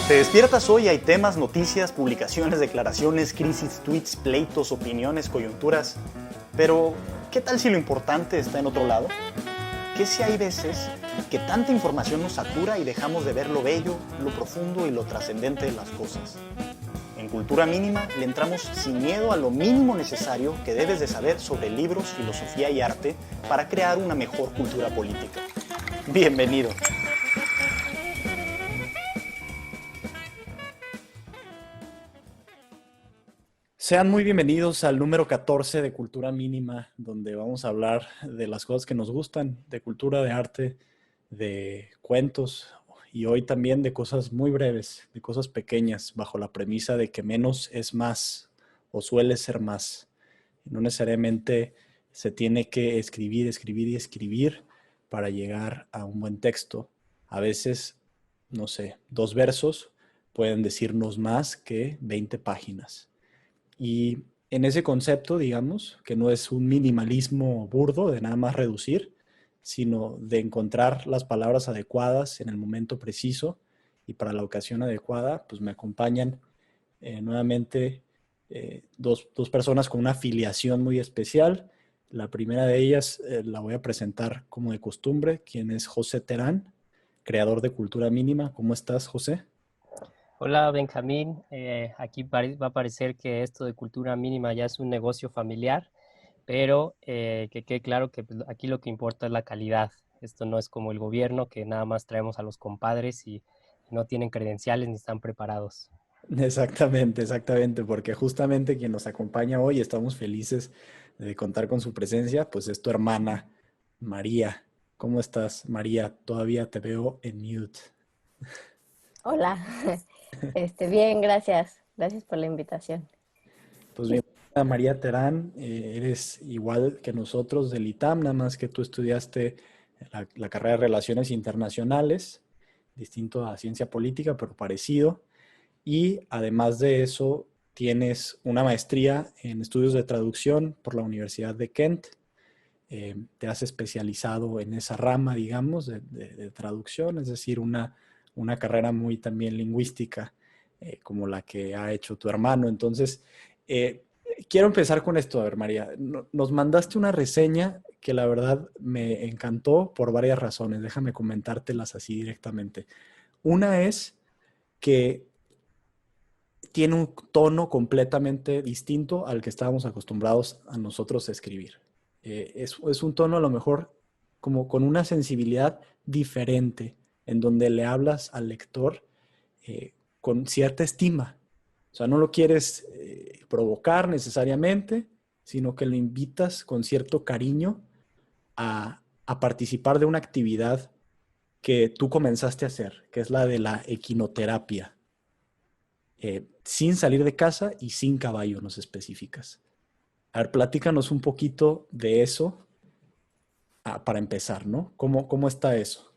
Te despiertas hoy, hay temas, noticias, publicaciones, declaraciones, crisis, tweets, pleitos, opiniones, coyunturas. Pero, ¿qué tal si lo importante está en otro lado? ¿Qué si hay veces que tanta información nos satura y dejamos de ver lo bello, lo profundo y lo trascendente de las cosas? En Cultura Mínima le entramos sin miedo a lo mínimo necesario que debes de saber sobre libros, filosofía y arte para crear una mejor cultura política. Bienvenido. Sean muy bienvenidos al número 14 de Cultura Mínima, donde vamos a hablar de las cosas que nos gustan, de cultura, de arte, de cuentos y hoy también de cosas muy breves, de cosas pequeñas, bajo la premisa de que menos es más o suele ser más. No necesariamente se tiene que escribir, escribir y escribir para llegar a un buen texto. A veces, no sé, 2 versos pueden decirnos más que 20 páginas. Y en ese concepto, digamos, que no es un minimalismo burdo de nada más reducir, sino de encontrar las palabras adecuadas en el momento preciso y para la ocasión adecuada, pues me acompañan nuevamente dos personas con una afiliación muy especial. La primera de ellas la voy a presentar como de costumbre, quien es José Terán, creador de Cultura Mínima. ¿Cómo estás, José? Hola Benjamín, aquí va a parecer que esto de cultura mínima ya es un negocio familiar, pero que quede claro que pues, aquí lo que importa es la calidad. Esto no es como el gobierno que nada más traemos a los compadres y no tienen credenciales ni están preparados. Exactamente, exactamente, porque justamente quien nos acompaña hoy, estamos felices de contar con su presencia, pues es tu hermana María. ¿Cómo estás, María? Todavía te veo en mute. Hola, bien, gracias. Gracias por la invitación. Pues bienvenida, María Terán. Eres igual que nosotros del ITAM, nada más que tú estudiaste la carrera de Relaciones Internacionales, distinto a Ciencia Política, pero parecido. Y además de eso, tienes una maestría en estudios de traducción por la Universidad de Kent. Te has especializado en esa rama, digamos, de traducción, es decir, una carrera muy también lingüística, como la que ha hecho tu hermano. Entonces, eh, quiero empezar con esto. A ver, María, nos mandaste una reseña que la verdad me encantó por varias razones. Déjame comentártelas así directamente. Una es que tiene un tono completamente distinto al que estábamos acostumbrados a nosotros a escribir. Es un tono a lo mejor como con una sensibilidad diferente, en donde le hablas al lector con cierta estima. O sea, no lo quieres provocar necesariamente, sino que lo invitas con cierto cariño a participar de una actividad que tú comenzaste a hacer, que es la de la equinoterapia. Sin salir de casa y sin caballo, nos especificas. A ver, platícanos un poquito de eso para empezar, ¿no? ¿Cómo está eso?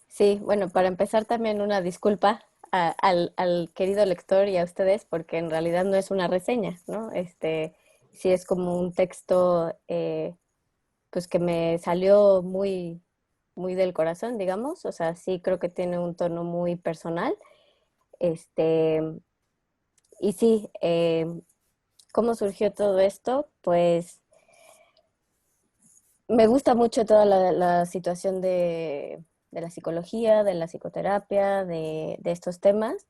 Sí, bueno, para empezar también una disculpa al querido lector y a ustedes, porque en realidad no es una reseña, ¿no? Sí es como un texto, pues que me salió muy, muy del corazón, digamos. O sea, sí creo que tiene un tono muy personal. Este, y sí, ¿cómo surgió todo esto? Pues me gusta mucho toda la situación de la psicología, de la psicoterapia, de estos temas.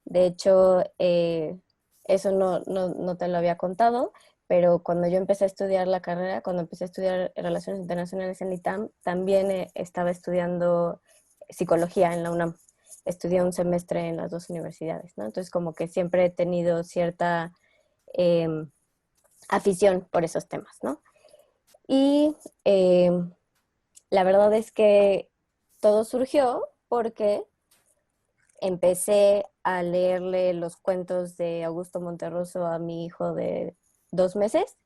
De hecho, eso no te lo había contado, pero cuando yo empecé a estudiar la carrera, cuando empecé a estudiar Relaciones Internacionales en ITAM, también estaba estudiando psicología en la UNAM. Estudié un semestre en las dos universidades, ¿no? Entonces, como que siempre he tenido cierta eh, afición por esos temas, ¿no? Y eh, la verdad es que todo surgió porque empecé a leerle los cuentos de Augusto Monterroso a mi hijo de 2 meses.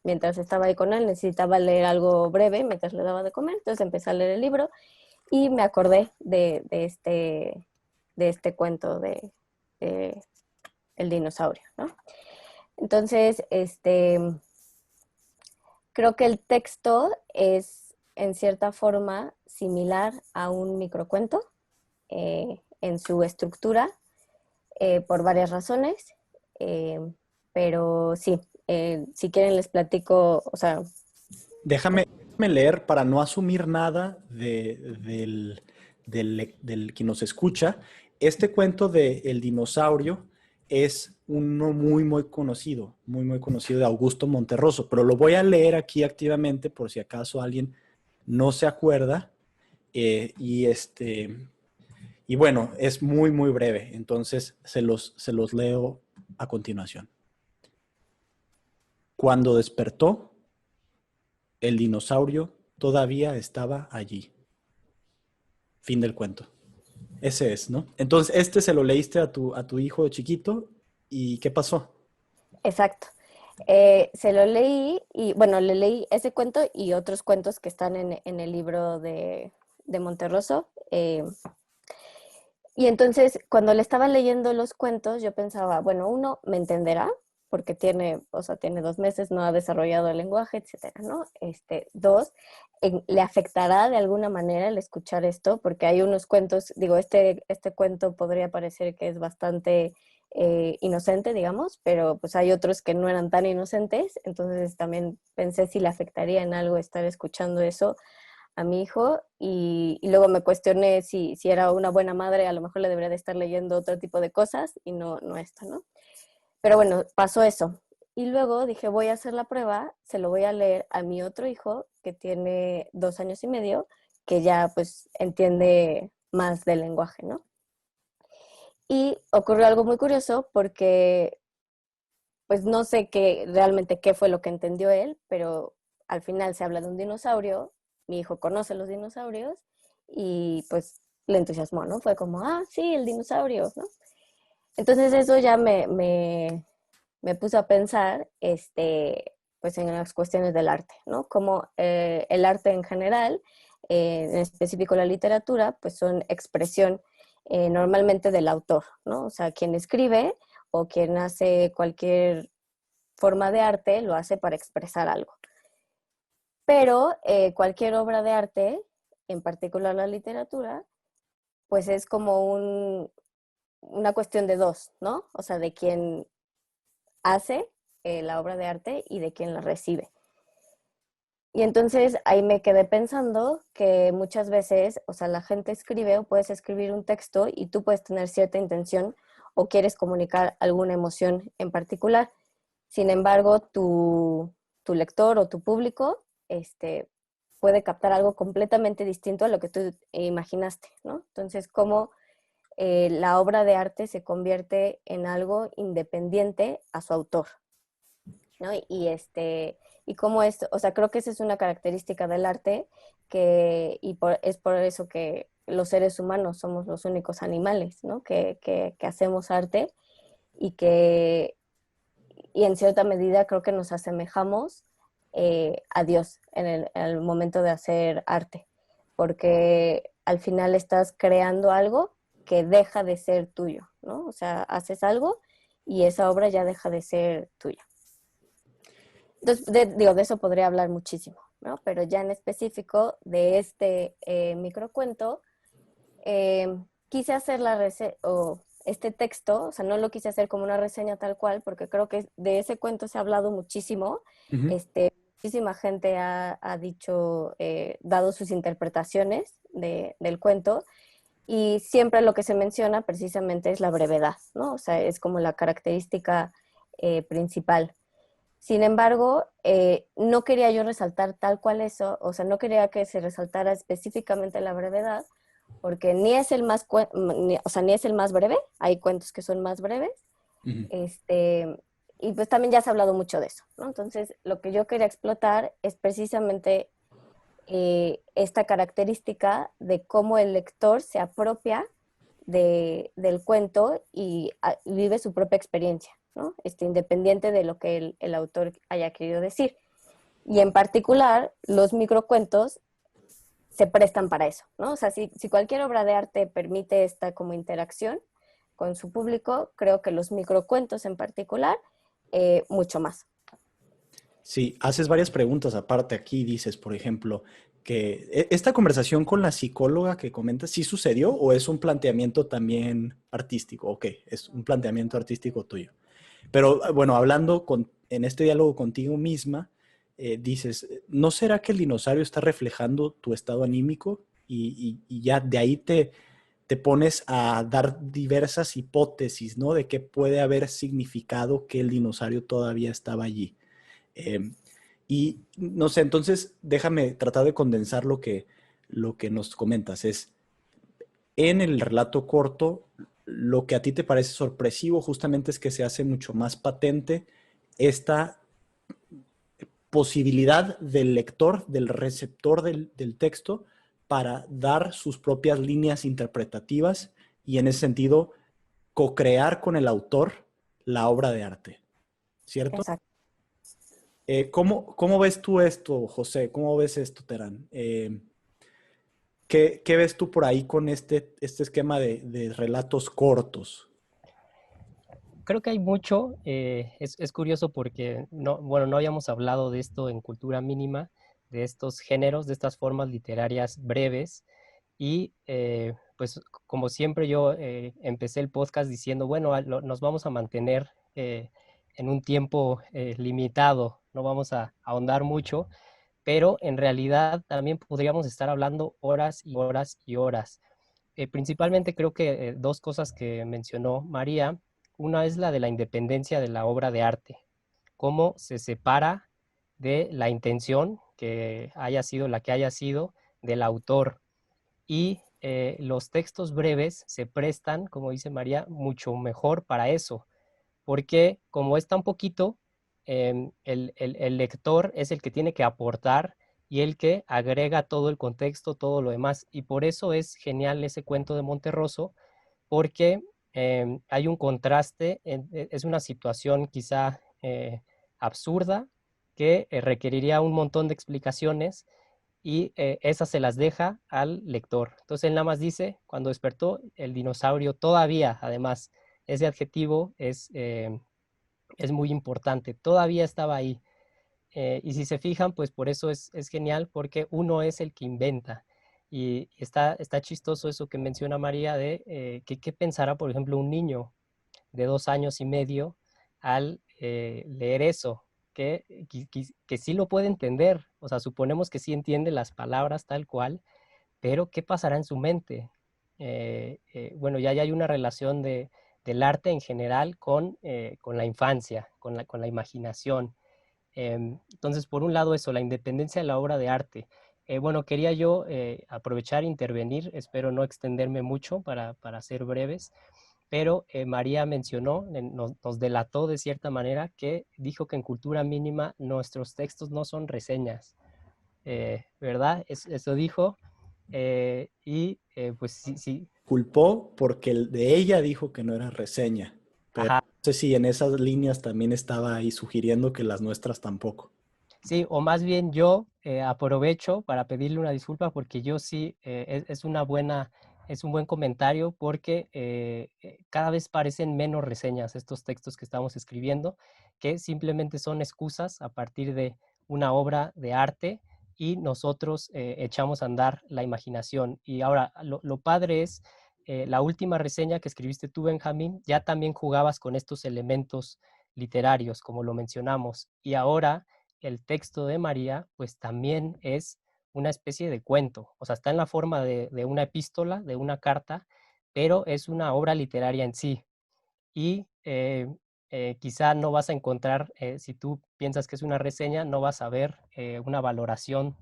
Mientras estaba ahí con él, necesitaba leer algo breve mientras le daba de comer. Entonces empecé a leer el libro y me acordé de este cuento de El dinosaurio, ¿no? Entonces, creo que el texto es en cierta forma similar a un microcuento. en su estructura por varias razones, pero sí, si quieren les platico, o sea... Déjame leer para no asumir nada del que nos escucha. Este cuento de El dinosaurio es uno muy conocido de Augusto Monterroso, pero lo voy a leer aquí activamente por si acaso alguien no se acuerda. Y bueno, es muy breve, entonces se los leo a continuación. Cuando despertó, el dinosaurio todavía estaba allí. Fin del cuento. Ese es, ¿no? Entonces, este se lo leíste a tu hijo chiquito, ¿y qué pasó? Exacto. Se lo leí y, bueno, le leí ese cuento y otros cuentos que están en el libro de Monterroso. Y entonces, cuando le estaba leyendo los cuentos, yo pensaba, bueno, uno me entenderá, porque tiene, o sea, tiene 2 meses, no ha desarrollado el lenguaje, etcétera, ¿no? Dos, le afectará de alguna manera el escuchar esto, porque hay unos cuentos, digo, este cuento podría parecer que es bastante inocente, digamos, pero pues hay otros que no eran tan inocentes, entonces también pensé si le afectaría en algo estar escuchando eso a mi hijo y luego me cuestioné si era una buena madre, a lo mejor le debería de estar leyendo otro tipo de cosas y no esto, ¿no? Pero bueno, pasó eso. Y luego dije, voy a hacer la prueba, se lo voy a leer a mi otro hijo, que tiene 2 años y medio, que ya pues entiende más del lenguaje, ¿no? Y ocurrió algo muy curioso porque pues no sé realmente qué fue lo que entendió él, pero al final se habla de un dinosaurio, mi hijo conoce los dinosaurios y pues le entusiasmó, ¿no? Fue como, ah, sí, el dinosaurio, ¿no? Entonces eso ya me puso a pensar, pues en las cuestiones del arte, ¿no? Como el arte en general, en específico la literatura, pues son expresión normalmente del autor, ¿no? O sea, quien escribe o quien hace cualquier forma de arte lo hace para expresar algo. Pero cualquier obra de arte, en particular la literatura, pues es como una cuestión de dos, ¿no? O sea, de quien hace la obra de arte y de quien la recibe. Y entonces ahí me quedé pensando que muchas veces, o sea, la gente escribe o puedes escribir un texto y tú puedes tener cierta intención o quieres comunicar alguna emoción en particular. Sin embargo, tu lector o tu público puede captar algo completamente distinto a lo que tú imaginaste, ¿no? Entonces, cómo la obra de arte se convierte en algo independiente a su autor, ¿no? Y cómo esto, o sea, creo que esa es una característica del arte es por eso que los seres humanos somos los únicos animales, ¿no? Que hacemos arte y y en cierta medida creo que nos asemejamos a Dios en el momento de hacer arte, porque al final estás creando algo que deja de ser tuyo, ¿no? O sea, haces algo y esa obra ya deja de ser tuya. Entonces, de eso podría hablar muchísimo, ¿no? Pero ya en específico de este microcuento, quise hacer este texto, o sea, no lo quise hacer como una reseña tal cual, porque creo que de ese cuento se ha hablado muchísimo. Uh-huh. Muchísima gente ha dicho, dado sus interpretaciones del cuento, y siempre lo que se menciona precisamente es la brevedad, ¿no? O sea, es como la característica principal. Sin embargo, no quería yo resaltar tal cual eso, o sea, no quería que se resaltara específicamente la brevedad, porque ni es el más, o sea, ni es el más breve, hay cuentos que son más breves, Uh-huh. Y pues también ya se ha hablado mucho de eso, ¿no? Entonces, lo que yo quería explotar es precisamente esta característica de cómo el lector se apropia del cuento y vive su propia experiencia, ¿no? Independiente de lo que el autor haya querido decir. Y en particular, los microcuentos se prestan para eso, ¿no? O sea, si cualquier obra de arte permite esta como interacción con su público, creo que los microcuentos en particular, mucho más. Sí, haces varias preguntas aparte aquí, dices, por ejemplo, que esta conversación con la psicóloga que comentas, ¿sí sucedió o es un planteamiento también artístico? Ok, es un planteamiento artístico tuyo. Pero bueno, hablando en este diálogo contigo misma, dices, ¿no será que el dinosaurio está reflejando tu estado anímico? Y ya de ahí te pones a dar diversas hipótesis, ¿no? De qué puede haber significado que el dinosaurio todavía estaba allí. Eh, y no sé, entonces déjame tratar de condensar lo que nos comentas. Es en el relato corto, lo que a ti te parece sorpresivo justamente es que se hace mucho más patente esta posibilidad del lector, del receptor del texto, para dar sus propias líneas interpretativas y en ese sentido co-crear con el autor la obra de arte, ¿cierto? Exacto. ¿Cómo ves tú esto, José? ¿Cómo ves esto, Terán? ¿Qué ves tú por ahí con este esquema de relatos cortos? Creo que hay mucho, es curioso porque no, bueno, no habíamos hablado de esto en Cultura Mínima, de estos géneros, de estas formas literarias breves, y pues como siempre yo empecé el podcast diciendo, bueno, nos vamos a mantener en un tiempo limitado, no vamos a ahondar mucho, pero en realidad también podríamos estar hablando horas y horas y horas. Principalmente creo que dos cosas que mencionó María. Una es la de la independencia de la obra de arte, cómo se separa de la intención que haya sido la que haya sido del autor. Y los textos breves se prestan, como dice María, mucho mejor para eso, porque como es tan poquito, el lector es el que tiene que aportar y el que agrega todo el contexto, todo lo demás. Y por eso es genial ese cuento de Monterroso, porque hay un contraste, es una situación quizá absurda que requeriría un montón de explicaciones y esas se las deja al lector. Entonces él nada más dice, cuando despertó el dinosaurio todavía, además, ese adjetivo es muy importante, todavía estaba ahí. Y si se fijan, pues por eso es genial, porque uno es el que inventa. Y está chistoso eso que menciona María de que qué pensará, por ejemplo, un niño de 2 años y medio al leer eso, que sí lo puede entender, o sea, suponemos que sí entiende las palabras tal cual, pero ¿qué pasará en su mente? Bueno, ya hay una relación del arte en general con la infancia, con la imaginación. Entonces, por un lado eso, la independencia de la obra de arte. Bueno, quería yo aprovechar e intervenir, espero no extenderme mucho para ser breves, pero María mencionó, nos delató de cierta manera que dijo que en Cultura Mínima nuestros textos no son reseñas, ¿verdad? Eso dijo, pues sí, sí, Culpó porque el de ella dijo que no era reseña, pero ajá. no sé si en esas líneas también estaba ahí sugiriendo que las nuestras tampoco. Sí, o más bien yo aprovecho para pedirle una disculpa porque yo sí, es un buen comentario porque cada vez parecen menos reseñas estos textos que estamos escribiendo, que simplemente son excusas a partir de una obra de arte y nosotros echamos a andar la imaginación. Y ahora, lo padre es, la última reseña que escribiste tú, Benjamín, ya también jugabas con estos elementos literarios, como lo mencionamos, y ahora el texto de María, pues también es una especie de cuento, o sea, está en la forma de una epístola, de una carta, pero es una obra literaria en sí. Y quizá no vas a encontrar, si tú piensas que es una reseña, no vas a ver una valoración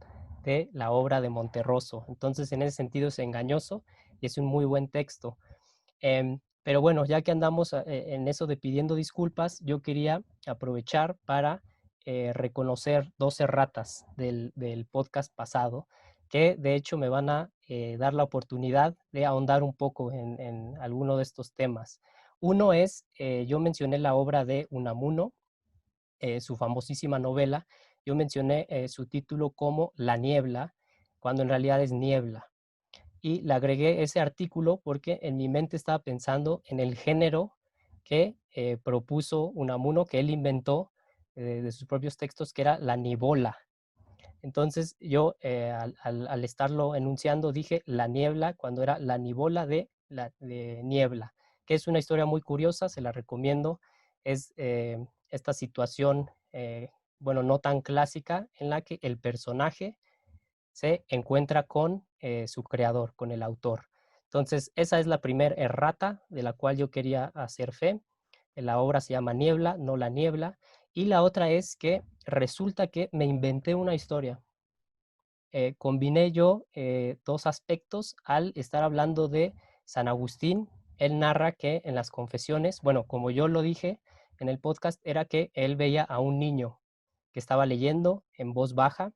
de la obra de Monterroso. Entonces, en ese sentido es engañoso y es un muy buen texto. Pero bueno, ya que andamos en eso de pidiendo disculpas, yo quería aprovechar para reconocer dos erratas del podcast pasado, que de hecho me van a dar la oportunidad de ahondar un poco en alguno de estos temas. Uno es, yo mencioné la obra de Unamuno, su famosísima novela, yo mencioné su título como La niebla, cuando en realidad es niebla, y le agregué ese artículo porque en mi mente estaba pensando en el género que propuso Unamuno, que él inventó, de sus propios textos, que era la nivola. Entonces yo al estarlo enunciando dije la niebla cuando era la nivola de niebla, que es una historia muy curiosa, se la recomiendo. Es esta situación, bueno, no tan clásica, en la que el personaje se encuentra con su creador, con el autor. Entonces, esa es la primera errata de la cual yo quería hacer fe. La obra se llama Niebla, no la niebla. Y la otra es que resulta que me inventé una historia. Combiné yo dos aspectos al estar hablando de San Agustín. Él narra que en las confesiones, bueno, como yo lo dije en el podcast, era que él veía a un niño que estaba leyendo en voz baja,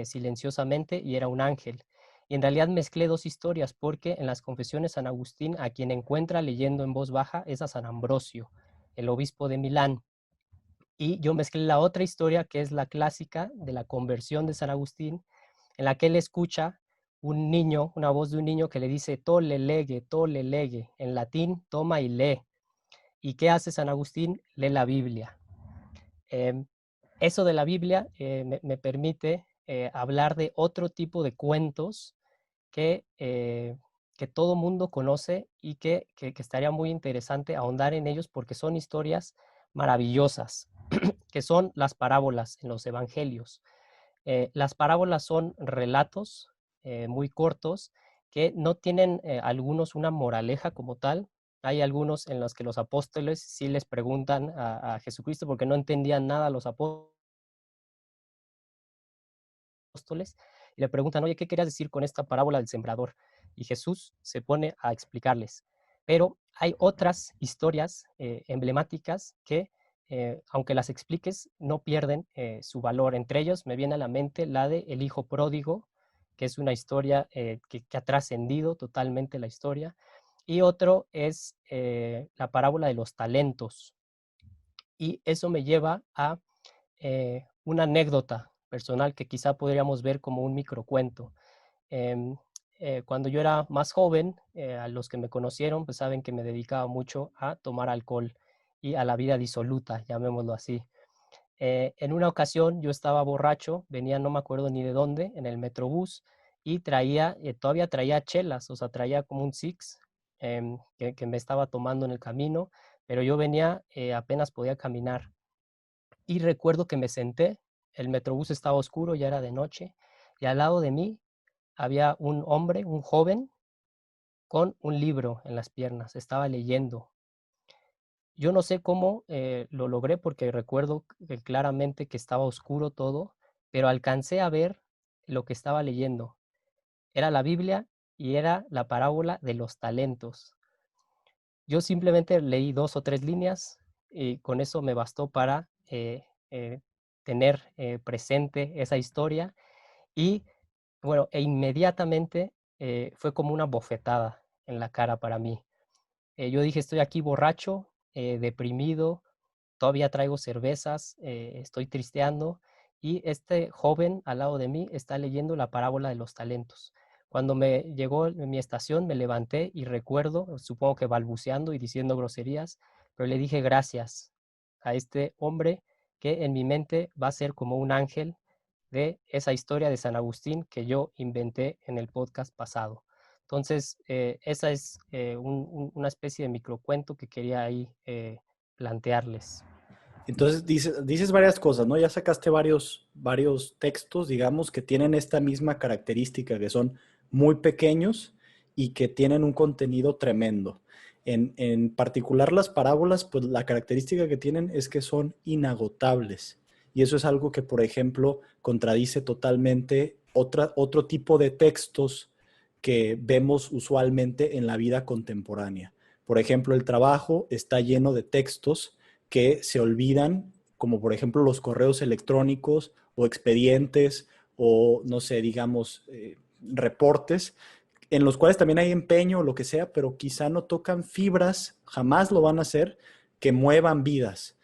silenciosamente, y era un ángel. Y en realidad mezclé dos historias porque en las confesiones San Agustín a quien encuentra leyendo en voz baja es a San Ambrosio, el obispo de Milán. Y yo mezclé la otra historia, que es la clásica de la conversión de San Agustín, en la que él escucha un niño, una voz de un niño que le dice tolle lege, en latín, toma y lee. ¿Y qué hace San Agustín? Lee la Biblia. Eso de la Biblia me permite hablar de otro tipo de cuentos que todo mundo conoce y que estaría muy interesante ahondar en ellos porque son historias maravillosas, que son las parábolas en los evangelios. Las parábolas son relatos muy cortos que no tienen algunos una moraleja como tal. Hay algunos en los que los apóstoles sí les preguntan a Jesucristo porque no entendían nada los apóstoles y le preguntan, oye, ¿qué querías decir con esta parábola del sembrador? Y Jesús se pone a explicarles. Pero hay otras historias emblemáticas que, aunque las expliques, no pierden su valor. Entre ellos me viene a la mente la de El Hijo Pródigo, que es una historia que ha trascendido totalmente la historia. Y otro es la parábola de los talentos. Y eso me lleva a una anécdota personal que quizá podríamos ver como un microcuento. Em, Cuando yo era más joven, a los que me conocieron, pues saben que me dedicaba mucho a tomar alcohol y a la vida disoluta, llamémoslo así. En una ocasión yo estaba borracho, venía no me acuerdo ni de dónde, en el Metrobús, y todavía traía chelas, o sea, traía como un six que me estaba tomando en el camino, pero yo venía, apenas podía caminar. Y recuerdo que me senté, el Metrobús estaba oscuro, ya era de noche, y al lado de mí había un hombre, un joven, con un libro en las piernas, estaba leyendo. Yo no sé cómo lo logré porque recuerdo claramente que estaba oscuro todo, pero alcancé a ver lo que estaba leyendo. Era la Biblia y era la parábola de los talentos. Yo simplemente leí 2 o 3 líneas y con eso me bastó para tener presente esa historia y bueno, e inmediatamente fue como una bofetada en la cara para mí. Yo dije, estoy aquí borracho, deprimido, todavía traigo cervezas, estoy tristeando y este joven al lado de mí está leyendo la parábola de los talentos. Cuando me llegó mi estación, me levanté y recuerdo, supongo que balbuceando y diciendo groserías, pero le dije gracias a este hombre que en mi mente va a ser como un ángel de esa historia de San Agustín que yo inventé en el podcast pasado. Entonces, esa es una especie de microcuento que quería ahí plantearles. Entonces dices varias cosas, ¿no? Ya sacaste varios textos, digamos, que tienen esta misma característica, que son muy pequeños y que tienen un contenido tremendo. En particular las parábolas, pues la característica que tienen es que son inagotables. Y eso es algo que, por ejemplo, contradice totalmente otro tipo de textos que vemos usualmente en la vida contemporánea. Por ejemplo, el trabajo está lleno de textos que se olvidan, como por ejemplo los correos electrónicos o expedientes o, no sé, digamos, reportes, en los cuales también hay empeño o lo que sea, pero quizá no tocan fibras, jamás lo van a hacer, que muevan vidas.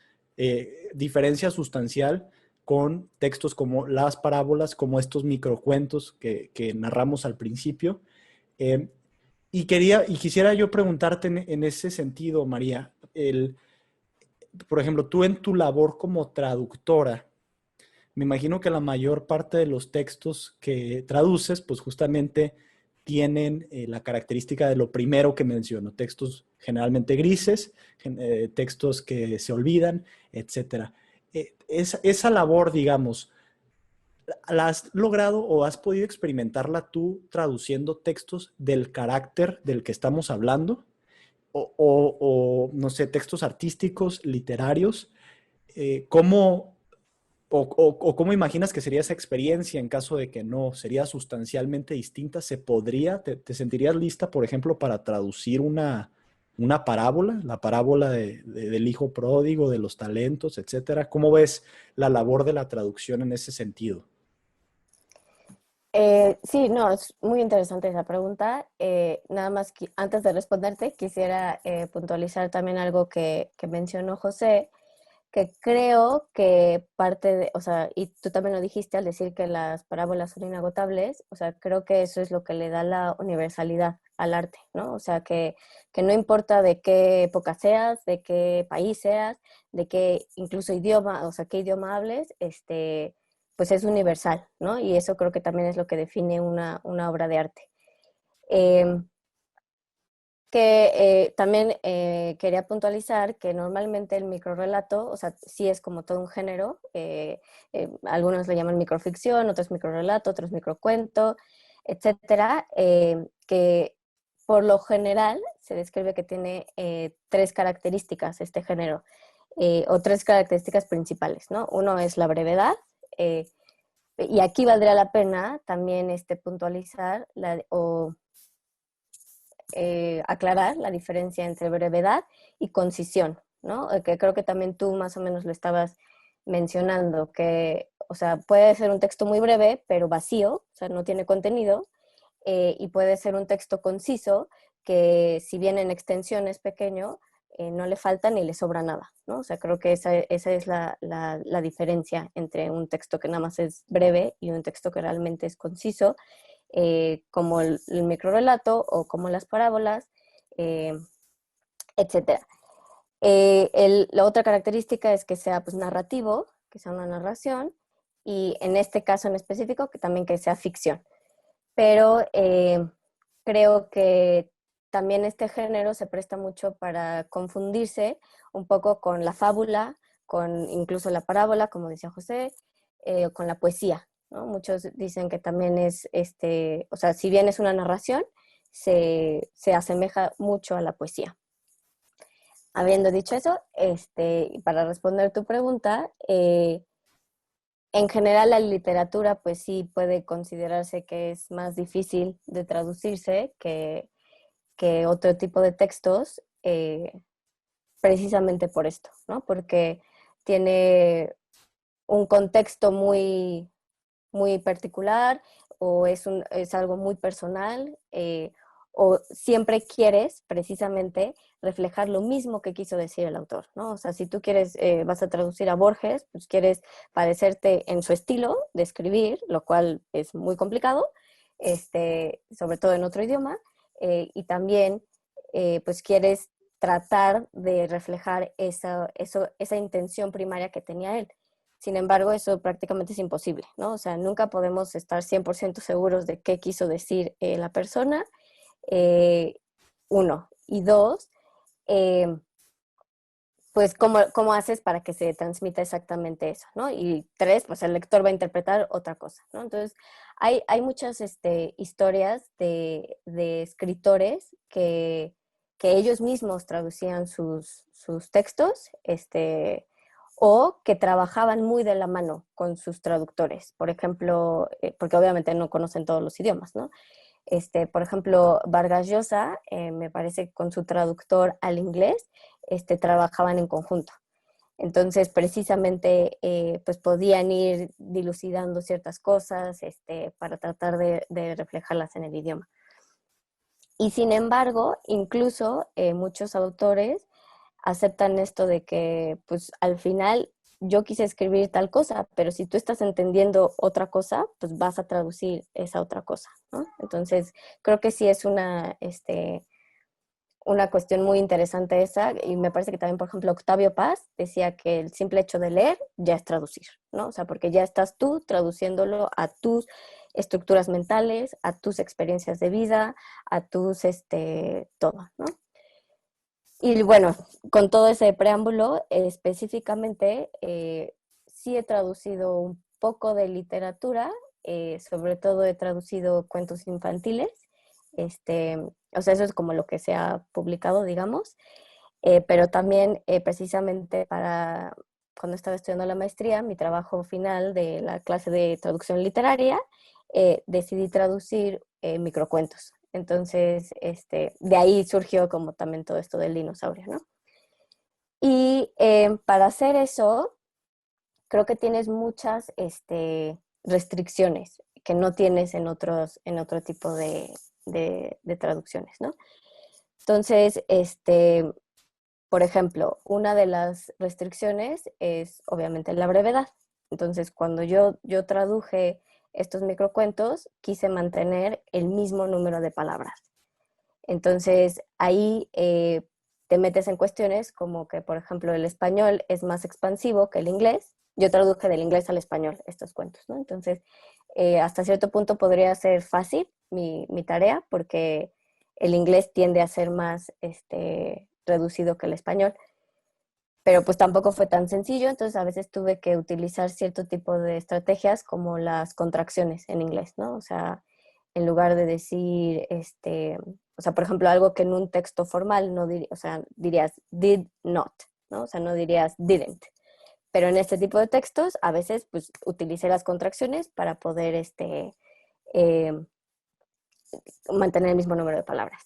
Diferencia sustancial con textos como las parábolas, como estos microcuentos que narramos al principio. Eh, y quisiera yo preguntarte en ese sentido, María, por ejemplo, tú en tu labor como traductora, me imagino que la mayor parte de los textos que traduces, pues justamente tienen la característica de lo primero que menciono, textos generalmente grises, textos que se olvidan, etcétera. Esa labor, digamos, ¿la has logrado o has podido experimentarla tú traduciendo textos del carácter del que estamos hablando? No sé, textos artísticos, literarios. ¿Cómo o cómo imaginas que sería esa experiencia en caso de que no? ¿Sería sustancialmente distinta? ¿Se podría? ¿Te sentirías lista, por ejemplo, para traducir una parábola? La parábola del hijo pródigo, de los talentos, etcétera. ¿Cómo ves la labor de la traducción en ese sentido? Sí, no, es muy interesante esa pregunta. Nada más antes de responderte, quisiera puntualizar también algo que mencionó José, que creo que parte de, o sea, y tú también lo dijiste al decir que las parábolas son inagotables, o sea, creo que eso es lo que le da la universalidad al arte, ¿no? O sea, que no importa de qué época seas, de qué país seas, de qué incluso idioma, o sea, qué idioma hables, pues es universal, ¿no? Y eso creo que también es lo que define una obra de arte. Eh, también quería puntualizar que normalmente el microrrelato, o sea, sí es como todo un género, algunos le llaman microficción, otros microrrelato, otros microcuento, etcétera, que por lo general se describe que tiene tres características este género, o tres características principales, ¿no? Uno es la brevedad, y aquí valdría la pena también puntualizar o aclarar la diferencia entre brevedad y concisión, ¿no? Que creo que también tú más o menos lo estabas mencionando, que, o sea, puede ser un texto muy breve, pero vacío, o sea, no tiene contenido, y puede ser un texto conciso, que si bien en extensión es pequeño, no le falta ni le sobra nada, ¿no? O sea, creo que esa es la diferencia entre un texto que nada más es breve y un texto que realmente es conciso, como el microrrelato o como las parábolas, eh, etc. La otra característica es que sea pues, narrativo, que sea una narración, y en este caso en específico, que también que sea ficción. Pero creo que también este género se presta mucho para confundirse un poco con la fábula, con incluso la parábola, como decía José, con la poesía, ¿no? Muchos dicen que también es, o sea, si bien es una narración, se asemeja mucho a la poesía. Habiendo dicho eso, para responder tu pregunta, en general la literatura pues sí puede considerarse que es más difícil de traducirse que otro tipo de textos, precisamente por esto, ¿no? Porque tiene un contexto muy, muy particular o es algo muy personal, o siempre quieres precisamente reflejar lo mismo que quiso decir el autor, ¿no? O sea, si tú quieres, vas a traducir a Borges, pues quieres parecerte en su estilo de escribir, lo cual es muy complicado, sobre todo en otro idioma, y también pues quieres tratar de reflejar esa intención primaria que tenía él. Sin embargo, eso prácticamente es imposible, ¿no? O sea, nunca podemos estar 100% seguros de qué quiso decir la persona, eh, uno. Y dos, eh, pues ¿cómo haces para que se transmita exactamente eso, ¿no? Y tres, pues el lector va a interpretar otra cosa, ¿no? Entonces, hay muchas historias de escritores que ellos mismos traducían sus textos, o que trabajaban muy de la mano con sus traductores. Por ejemplo, porque obviamente no conocen todos los idiomas, ¿no? Por ejemplo, Vargas Llosa, me parece con su traductor al inglés, trabajaban en conjunto. Entonces, precisamente, pues podían ir dilucidando ciertas cosas, para tratar de reflejarlas en el idioma. Y sin embargo, incluso muchos autores aceptan esto de que, pues al final yo quise escribir tal cosa, pero si tú estás entendiendo otra cosa, pues vas a traducir esa otra cosa, ¿no? Entonces, creo que sí es una cuestión muy interesante esa, y me parece que también, por ejemplo, Octavio Paz decía que el simple hecho de leer ya es traducir, ¿no? O sea, porque ya estás tú traduciéndolo a tus estructuras mentales, a tus experiencias de vida, a tus, todo, ¿no? Y bueno, con todo ese preámbulo, específicamente, sí he traducido un poco de literatura, sobre todo he traducido cuentos infantiles, o sea, eso es como lo que se ha publicado, digamos, pero también precisamente para cuando estaba estudiando la maestría, mi trabajo final de la clase de traducción literaria, decidí traducir microcuentos. Entonces, de ahí surgió como también todo esto del dinosaurio, ¿no? Y para hacer eso, creo que tienes muchas restricciones que no tienes en otro tipo de traducciones, ¿no? Entonces, por ejemplo, una de las restricciones es obviamente la brevedad. Entonces, cuando yo traduje estos microcuentos, quise mantener el mismo número de palabras. Entonces, ahí te metes en cuestiones como que, por ejemplo, el español es más expansivo que el inglés. Yo traduje del inglés al español estos cuentos, ¿no? Entonces, hasta cierto punto podría ser fácil mi tarea porque el inglés tiende a ser más reducido que el español, pero pues tampoco fue tan sencillo, entonces a veces tuve que utilizar cierto tipo de estrategias como las contracciones en inglés, ¿no? O sea, en lugar de decir, o sea, por ejemplo, algo que en un texto formal no dirías, o sea, dirías did not, ¿no? O sea, no dirías didn't. Pero en este tipo de textos, a veces, pues, utilicé las contracciones para poder, eh, mantener el mismo número de palabras.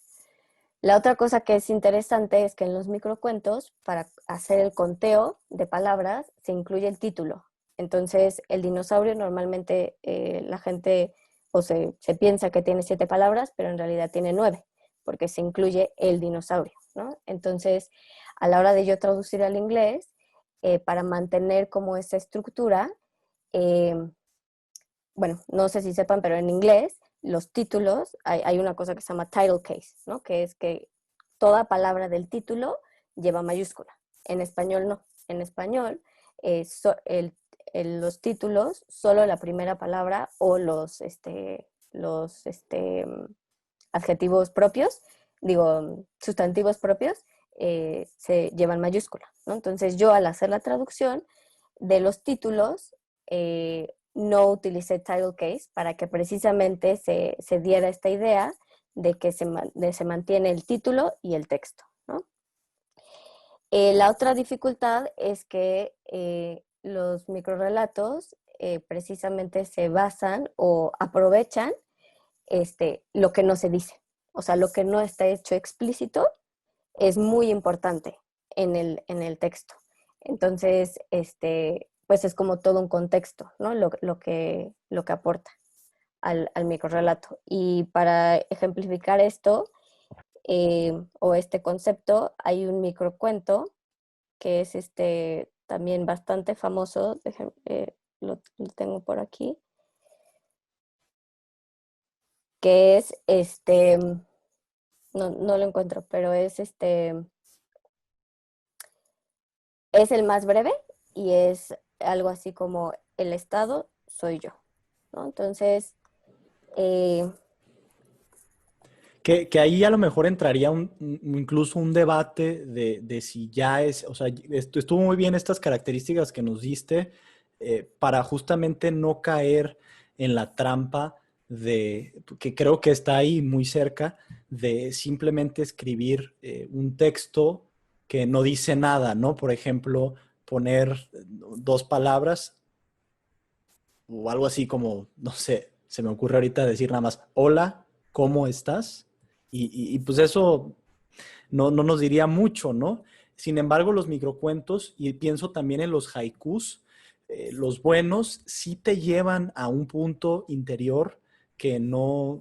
La otra cosa que es interesante es que en los microcuentos, para hacer el conteo de palabras, se incluye el título. Entonces, el dinosaurio normalmente la gente se piensa que tiene 7 palabras, pero en realidad tiene 9, porque se incluye el dinosaurio, ¿no? Entonces, a la hora de yo traducir al inglés, para mantener como esa estructura, eh, bueno, no sé si sepan, pero en inglés los títulos, hay una cosa que se llama title case, ¿no? Que es que toda palabra del título lleva mayúscula. En español no. En español, los títulos, solo la primera palabra o los adjetivos propios, digo, sustantivos propios, se llevan mayúscula, ¿no? Entonces yo al hacer la traducción de los títulos, no utilicé title case para que precisamente se diera esta idea de que se mantiene el título y el texto, ¿no? La otra dificultad es que los microrelatos precisamente se basan o aprovechan lo que no se dice. O sea, lo que no está hecho explícito es muy importante en el texto. Entonces, pues es como todo un contexto, ¿no? Lo que aporta al microrrelato. Y para ejemplificar esto, o este concepto, hay un microcuento que es también bastante famoso, lo tengo por aquí, que es no lo encuentro, pero es el más breve y es algo así como el Estado soy yo, ¿no? Entonces, Que ahí a lo mejor entraría incluso un debate de si ya es, o sea, estuvo muy bien estas características que nos diste para justamente no caer en la trampa que creo que está ahí muy cerca, de simplemente escribir un texto que no dice nada, ¿no? Por ejemplo, poner 2 palabras o algo así como, no sé, se me ocurre ahorita decir nada más, hola, ¿cómo estás? Y pues eso no nos diría mucho, ¿no? Sin embargo, los microcuentos, y pienso también en los haikus, los buenos sí te llevan a un punto interior que no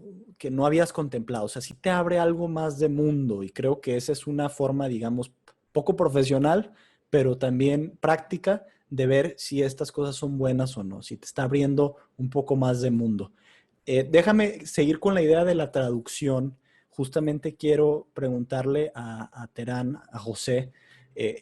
habías contemplado. O sea, sí te abre algo más de mundo y creo que esa es una forma, digamos, poco profesional, pero también práctica de ver si estas cosas son buenas o no, si te está abriendo un poco más de mundo. Déjame seguir con la idea de la traducción, justamente quiero preguntarle a Terán, a José.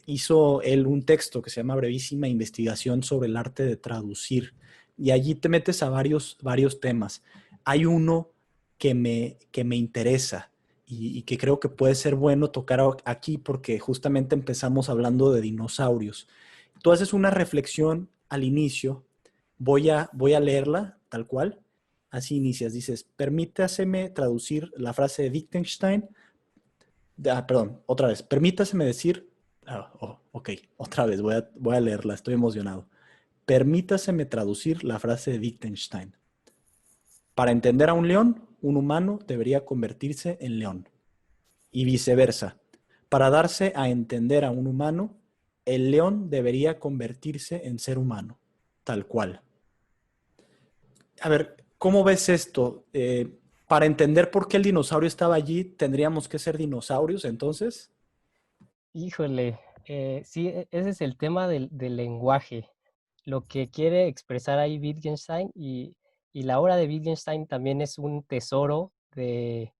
Hizo él un texto que se llama Brevísima investigación sobre el arte de traducir, y allí te metes a varios temas. Hay uno que me interesa y que creo que puede ser bueno tocar aquí, porque justamente empezamos hablando de dinosaurios. Tú haces una reflexión al inicio, voy a leerla tal cual. Así inicias, dices: permítaseme traducir la frase de Wittgenstein. Perdón, otra vez. Permítaseme decir, ok, otra vez, voy a leerla, estoy emocionado. Permítaseme traducir la frase de Wittgenstein. Para entender a un león, un humano debería convertirse en león. Y viceversa. Para darse a entender a un humano, el león debería convertirse en ser humano, tal cual. A ver, ¿cómo ves esto? Para entender por qué el dinosaurio estaba allí, ¿tendríamos que ser dinosaurios entonces? Híjole, sí, ese es el tema del lenguaje, lo que quiere expresar ahí Wittgenstein, y la obra de Wittgenstein también es un tesoro de,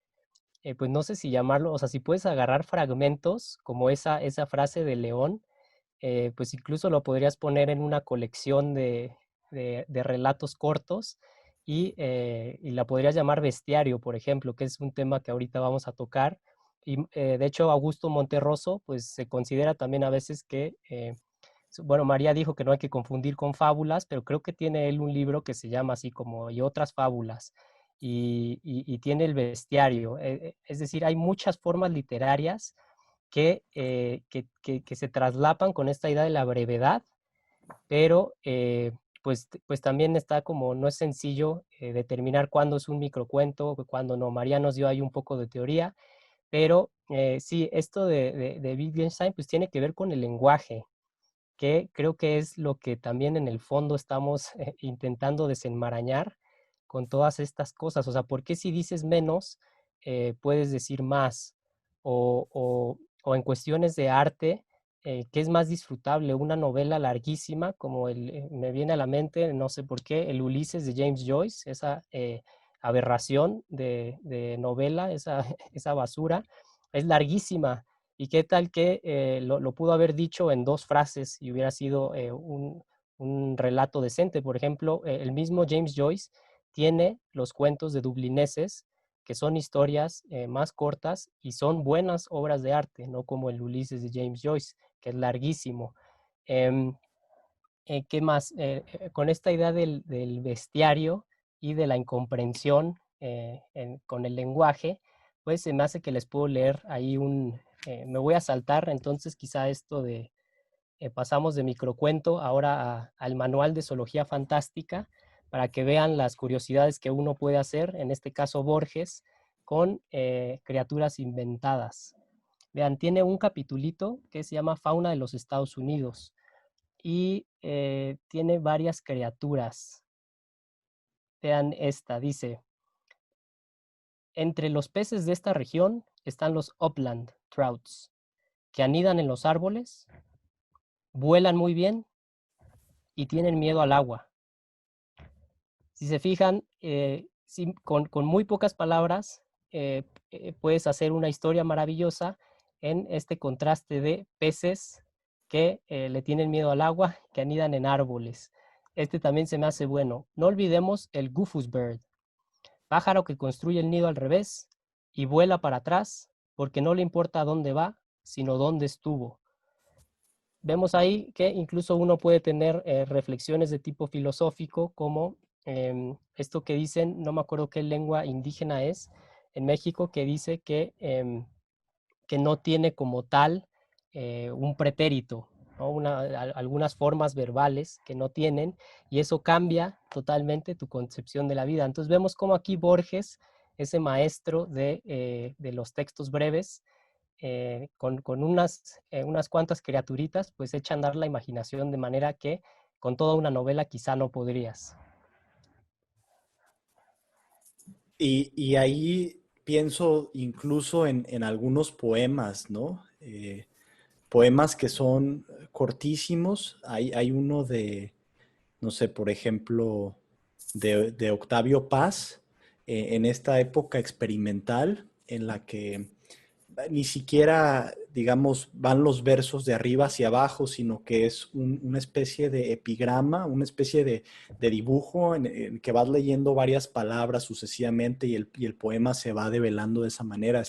pues no sé si llamarlo, o sea, si puedes agarrar fragmentos como esa frase de León, pues incluso lo podrías poner en una colección de relatos cortos, y la podrías llamar bestiario, por ejemplo, que es un tema que ahorita vamos a tocar. Y de hecho, Augusto Monterroso, pues se considera también a veces que, bueno, María dijo que no hay que confundir con fábulas, pero creo que tiene él un libro que se llama así como Y otras fábulas, y tiene el bestiario. Es decir, hay muchas formas literarias que se traslapan con esta idea de la brevedad, pero pues también está como, no es sencillo determinar cuándo es un microcuento, cuándo no. María nos dio ahí un poco de teoría, pero sí, esto de Wittgenstein pues tiene que ver con el lenguaje, que creo que es lo que también en el fondo estamos intentando desenmarañar con todas estas cosas. O sea, ¿por qué si dices menos puedes decir más? O en cuestiones de arte, ¿qué es más disfrutable? Una novela larguísima, como me viene a la mente, no sé por qué, el Ulises de James Joyce, esa aberración de novela, esa basura, es larguísima. ¿Y qué tal que lo pudo haber dicho en 2 frases y hubiera sido un relato decente? Por ejemplo, el mismo James Joyce tiene los cuentos de dublineses, que son historias más cortas y son buenas obras de arte, no como el Ulises de James Joyce, que es larguísimo. Em, ¿Qué más? Con esta idea del bestiario y de la incomprensión con el lenguaje, pues se me hace que les puedo leer ahí me voy a saltar entonces quizá esto de, pasamos de microcuento ahora al manual de zoología fantástica, para que vean las curiosidades que uno puede hacer, en este caso Borges, con criaturas inventadas. Vean, tiene un capitulito que se llama Fauna de los Estados Unidos, y tiene varias criaturas. Vean esta, dice: entre los peces de esta región están los upland trouts, que anidan en los árboles, vuelan muy bien y tienen miedo al agua. Si se fijan, con muy pocas palabras puedes hacer una historia maravillosa en este contraste de peces que le tienen miedo al agua, que anidan en árboles. Este también se me hace bueno. No olvidemos el Goofus Bird, pájaro que construye el nido al revés y vuela para atrás porque no le importa dónde va, sino dónde estuvo. Vemos ahí que incluso uno puede tener reflexiones de tipo filosófico, como esto que dicen, no me acuerdo qué lengua indígena es, en México, que dice que no tiene como tal un pretérito, ¿no? Algunas formas verbales que no tienen, y eso cambia totalmente tu concepción de la vida. Entonces vemos como aquí Borges, ese maestro de los textos breves, con unas cuantas criaturitas, pues echa a andar la imaginación de manera que con toda una novela quizá no podrías. Y ahí pienso incluso en algunos poemas, ¿no? Poemas que son cortísimos. Hay uno de, no sé, por ejemplo, de Octavio Paz, en esta época experimental, en la que ni siquiera, digamos, van los versos de arriba hacia abajo, sino que es una especie de epigrama, una especie de dibujo en que vas leyendo varias palabras sucesivamente y el poema se va develando de esa manera.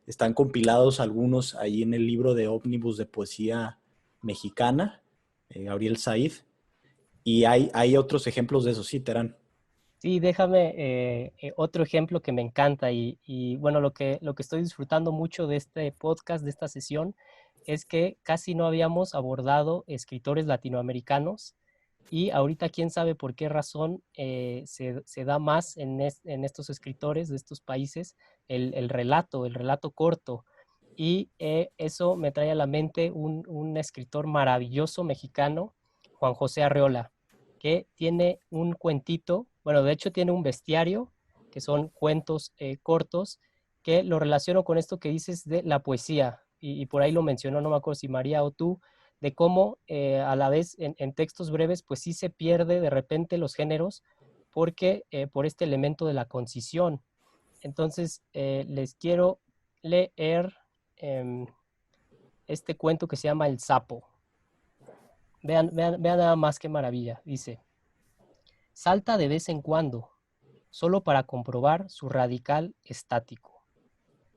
Están compilados algunos ahí en el libro de Ómnibus de Poesía Mexicana, Gabriel Said, y hay otros ejemplos de eso, sí, Terán. Sí, déjame otro ejemplo que me encanta bueno, lo que estoy disfrutando mucho de este podcast, de esta sesión, es que casi no habíamos abordado escritores latinoamericanos y ahorita quién sabe por qué razón se da más en estos escritores de estos países el relato corto. Y eso me trae a la mente un escritor maravilloso mexicano, Juan José Arreola, que tiene un cuentito, bueno, de hecho tiene un bestiario, que son cuentos cortos, que lo relaciono con esto que dices de la poesía, y por ahí lo mencionó, no me acuerdo si María o tú, de cómo a la vez en textos breves, pues sí se pierde de repente los géneros, porque por este elemento de la concisión. Entonces, les quiero leer em, este cuento que se llama El Sapo. Vean nada más qué maravilla. Dice, salta de vez en cuando, solo para comprobar su radical estático.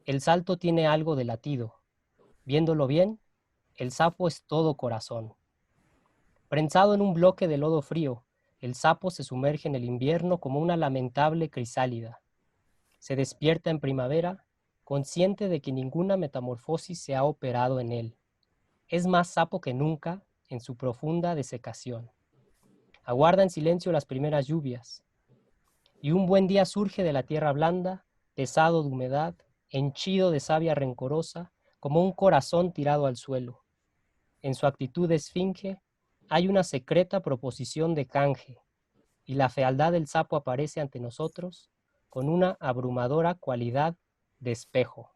El salto tiene algo de latido. Viéndolo bien, el sapo es todo corazón. Prensado en un bloque de lodo frío, el sapo se sumerge en el invierno como una lamentable crisálida. Se despierta en primavera, consciente de que ninguna metamorfosis se ha operado en él. Es más sapo que nunca en su profunda desecación. Aguarda en silencio las primeras lluvias, y un buen día surge de la tierra blanda, pesado de humedad, henchido de savia rencorosa, como un corazón tirado al suelo. En su actitud de esfinge hay una secreta proposición de canje, y la fealdad del sapo aparece ante nosotros con una abrumadora cualidad de espejo.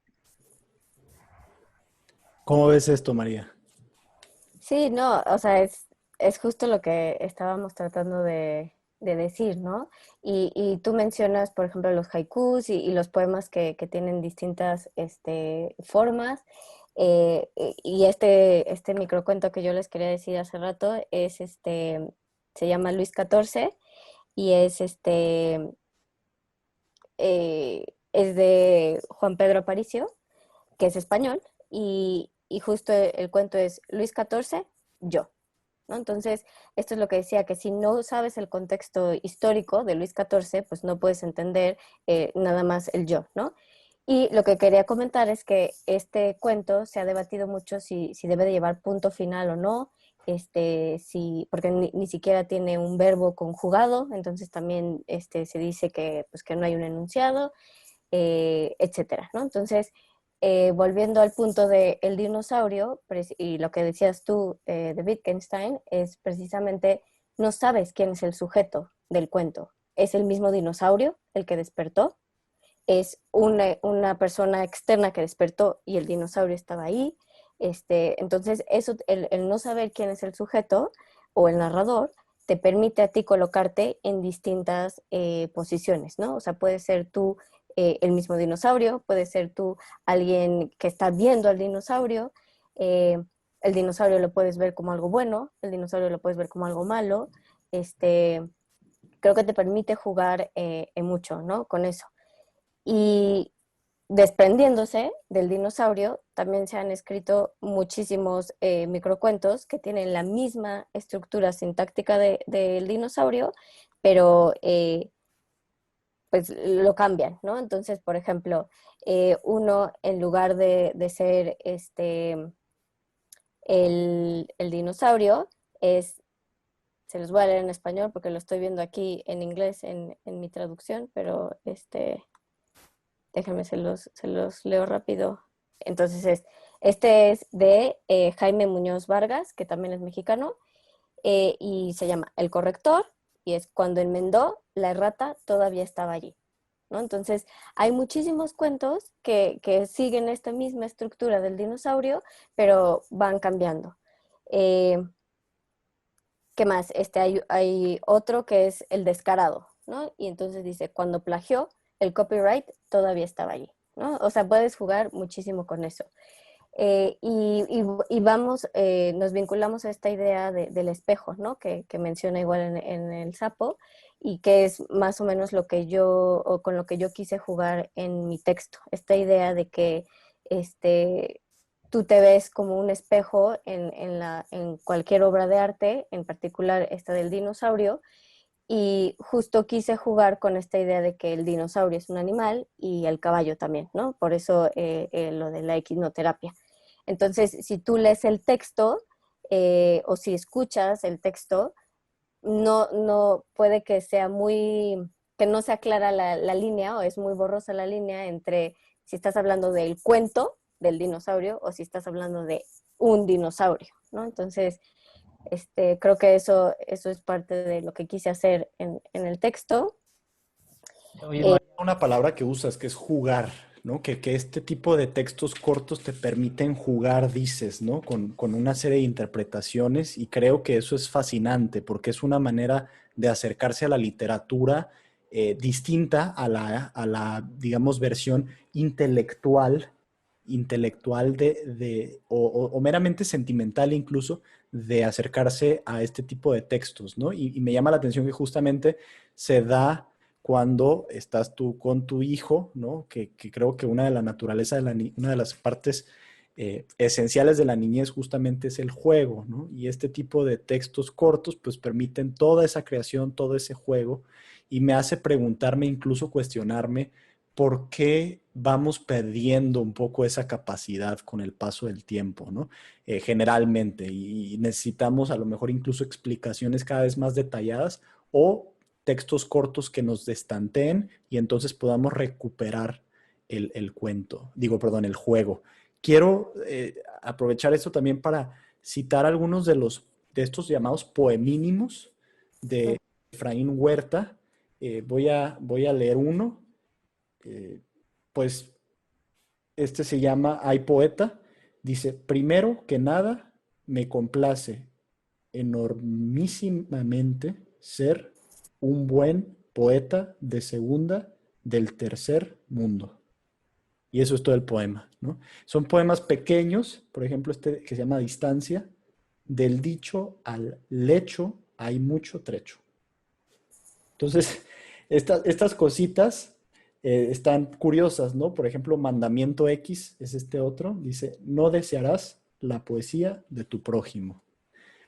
¿Cómo ves esto, María? Sí, no, o sea, es justo lo que estábamos tratando de decir, ¿no? Y tú mencionas, por ejemplo, los haikus y los poemas que tienen distintas formas. Y este microcuento que yo les quería decir hace rato se llama Luis XIV y es de Juan Pedro Aparicio, que es español, y justo el cuento es Luis XIV, yo. ¿No? Entonces, esto es lo que decía, que si no sabes el contexto histórico de Luis XIV, pues no puedes entender nada más el yo, ¿no? Y lo que quería comentar es que este cuento se ha debatido mucho si debe de llevar punto final o no, porque ni siquiera tiene un verbo conjugado, entonces también se dice que, pues, que no hay un enunciado, etcétera, ¿no? Entonces, volviendo al punto del dinosaurio, y lo que decías tú de Wittgenstein, es precisamente, no sabes quién es el sujeto del cuento. ¿Es el mismo dinosaurio el que despertó? ¿Es una persona externa que despertó y el dinosaurio estaba ahí? Entonces, eso, el no saber quién es el sujeto o el narrador, te permite a ti colocarte en distintas posiciones, ¿no? O sea, puede ser tú el mismo dinosaurio, puede ser tú alguien que está viendo al dinosaurio, eh, el dinosaurio lo puedes ver como algo bueno, el dinosaurio lo puedes ver como algo malo, creo que te permite jugar en mucho, ¿no? Con eso. Y desprendiéndose del dinosaurio, también se han escrito muchísimos microcuentos que tienen la misma estructura sintáctica del dinosaurio, pero pues lo cambian, ¿no? Entonces, por ejemplo, uno en lugar de ser el dinosaurio, se los voy a leer en español porque lo estoy viendo aquí en inglés en mi traducción, pero déjenme, se los leo rápido. Entonces, este es de Jaime Muñoz Vargas, que también es mexicano, y se llama El Corrector, y es cuando enmendó, la errata todavía estaba allí, ¿no? Entonces, hay muchísimos cuentos que siguen esta misma estructura del dinosaurio, pero van cambiando. ¿Qué más? Hay otro que es El Descarado, ¿no? Y entonces dice, cuando plagió, el copyright todavía estaba allí, ¿no? O sea, puedes jugar muchísimo con eso. Y vamos, nos vinculamos a esta idea del espejo, ¿no? Que menciona igual en el Sapo, y que es más o menos lo que yo, o con lo que yo quise jugar en mi texto. Esta idea de que tú te ves como un espejo en cualquier obra de arte, en particular esta del dinosaurio, y justo quise jugar con esta idea de que el dinosaurio es un animal y el caballo también, ¿no? Por eso lo de la equinoterapia. Entonces, si tú lees el texto o si escuchas el texto, no puede que sea que no sea clara la línea o es muy borrosa la línea entre si estás hablando del cuento del dinosaurio o si estás hablando de un dinosaurio, ¿no? Entonces, creo que eso es parte de lo que quise hacer en el texto. Oye, Una palabra que usas que es jugar, ¿no? Que este tipo de textos cortos te permiten jugar, dices, ¿no? Con una serie de interpretaciones y creo que eso es fascinante porque es una manera de acercarse a la literatura distinta a la, digamos, versión intelectual o meramente sentimental incluso de acercarse a este tipo de textos, ¿no? Y me llama la atención que justamente se da cuando estás tú con tu hijo, ¿no? Que creo que una de la naturaleza, una de las partes esenciales de la niñez justamente es el juego, ¿no? Y este tipo de textos cortos pues permiten toda esa creación, todo ese juego y me hace preguntarme, incluso cuestionarme, ¿por qué vamos perdiendo un poco esa capacidad con el paso del tiempo, ¿no? Generalmente, y necesitamos a lo mejor incluso explicaciones cada vez más detalladas o textos cortos que nos destanteen y entonces podamos recuperar el cuento, digo, perdón, el juego. Quiero aprovechar esto también para citar algunos de estos llamados poemínimos de Efraín Huerta. Voy a leer uno. Eh, pues este se llama Hay Poeta. Dice, primero que nada, me complace enormísimamente ser un buen poeta de segunda del tercer mundo. Y eso es todo el poema, ¿no? Son poemas pequeños, por ejemplo, este que se llama Distancia, del dicho al lecho hay mucho trecho. Entonces, estas cositas están curiosas, ¿no? Por ejemplo, Mandamiento X es este otro, dice, no desearás la poesía de tu prójimo.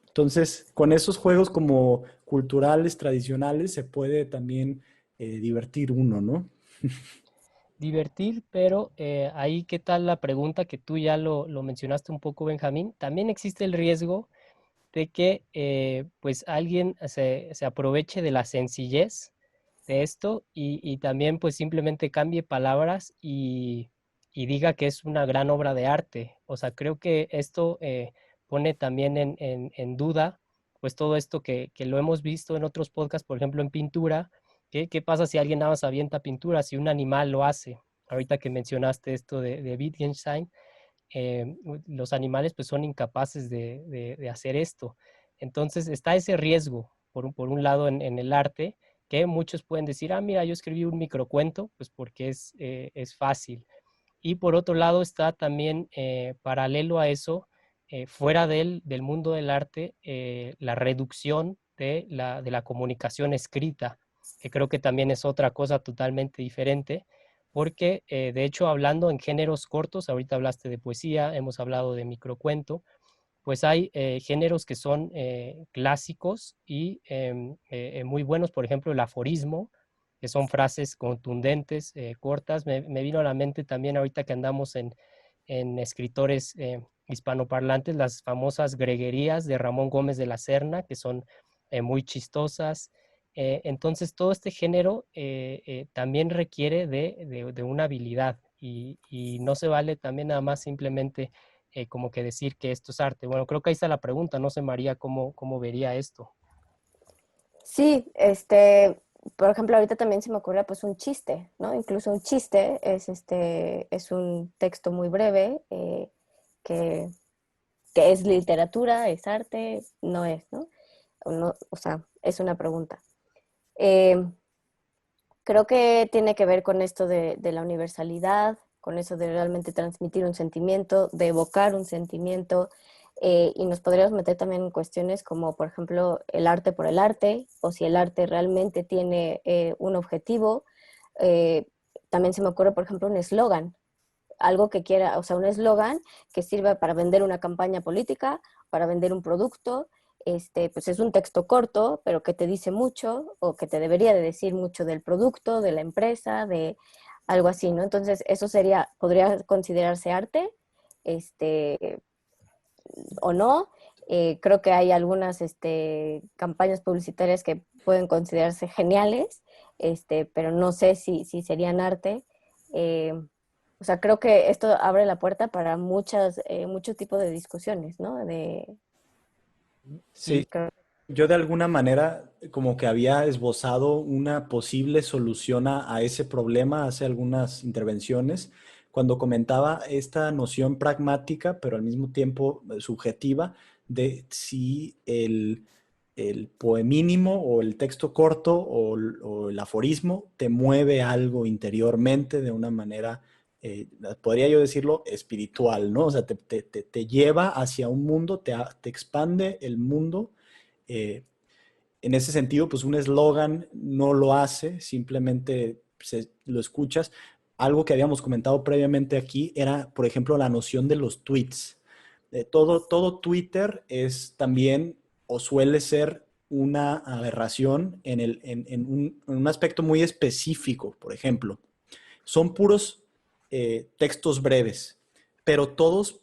Entonces, con esos juegos como culturales, tradicionales, se puede también divertir uno, ¿no? divertir, pero ahí, ¿qué tal la pregunta que tú ya lo mencionaste un poco, Benjamín? También existe el riesgo de que pues alguien se aproveche de la sencillez de esto y también pues simplemente cambie palabras y diga que es una gran obra de arte. O sea, creo que esto pone también en duda pues todo esto que lo hemos visto en otros podcasts, por ejemplo en pintura. ¿Qué pasa si alguien nada más avienta pintura, si un animal lo hace? Ahorita que mencionaste esto de Wittgenstein, los animales pues son incapaces de hacer esto. Entonces está ese riesgo, por un lado, en el arte, que muchos pueden decir, ah, mira, yo escribí un microcuento, pues porque es fácil. Y por otro lado está también paralelo a eso, fuera del mundo del arte, la reducción de la comunicación escrita, que creo que también es otra cosa totalmente diferente, porque de hecho hablando en géneros cortos, ahorita hablaste de poesía, hemos hablado de microcuento, pues hay géneros que son clásicos y muy buenos, por ejemplo, el aforismo, que son frases contundentes, cortas. Me vino a la mente también ahorita que andamos en escritores hispanoparlantes, las famosas greguerías de Ramón Gómez de la Serna, que son muy chistosas. Entonces, todo este género también requiere de una habilidad y no se vale también nada más simplemente como que decir que esto es arte. Bueno, creo que ahí está la pregunta. No sé, María, cómo vería esto. Sí, por ejemplo, ahorita también se me ocurre pues un chiste, ¿no? Incluso un chiste es un texto muy breve que, que es literatura, es arte, no es, ¿no? O sea, es una pregunta. Eh, Creo que tiene que ver con esto de la universalidad, con eso de realmente transmitir un sentimiento, de evocar un sentimiento, y nos podríamos meter también en cuestiones como, por ejemplo, el arte por el arte, o si el arte realmente tiene un objetivo. Eh, También se me ocurre, por ejemplo, un eslogan, algo que quiera, o sea, un eslogan que sirva para vender una campaña política, para vender un producto. Pues es un texto corto, pero que te dice mucho, o que te debería de decir mucho del producto, de la empresa, de algo así, ¿no? Entonces, eso podría considerarse arte, este, o no. Creo que hay algunas campañas publicitarias que pueden considerarse geniales, pero no sé si serían arte. Eh, o sea, creo que esto abre la puerta para mucho tipo de discusiones, ¿no? Sí, Creo. yo de alguna manera como que había esbozado una posible solución a ese problema hace algunas intervenciones, cuando comentaba esta noción pragmática, pero al mismo tiempo subjetiva, de si el poemínimo o el texto corto o el aforismo te mueve algo interiormente de una manera, podría yo decirlo, espiritual, ¿no? O sea, te lleva hacia un mundo, te expande el mundo. eh, en ese sentido, pues un eslogan no lo hace, simplemente lo escuchas. Algo que habíamos comentado previamente aquí era, por ejemplo, la noción de los tweets. Todo Twitter es también o suele ser una aberración en un aspecto muy específico. Por ejemplo, son puros textos breves, pero todos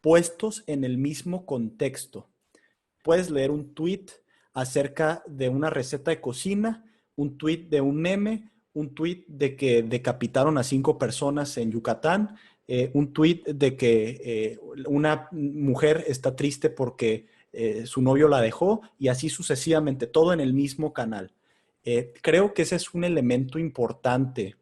puestos en el mismo contexto. Puedes leer un tweet acerca de una receta de cocina, un tweet de un meme, un tweet de que decapitaron a 5 personas en Yucatán, un tweet de que una mujer está triste porque su novio la dejó, y así sucesivamente, todo en el mismo canal. Creo que ese es un elemento importante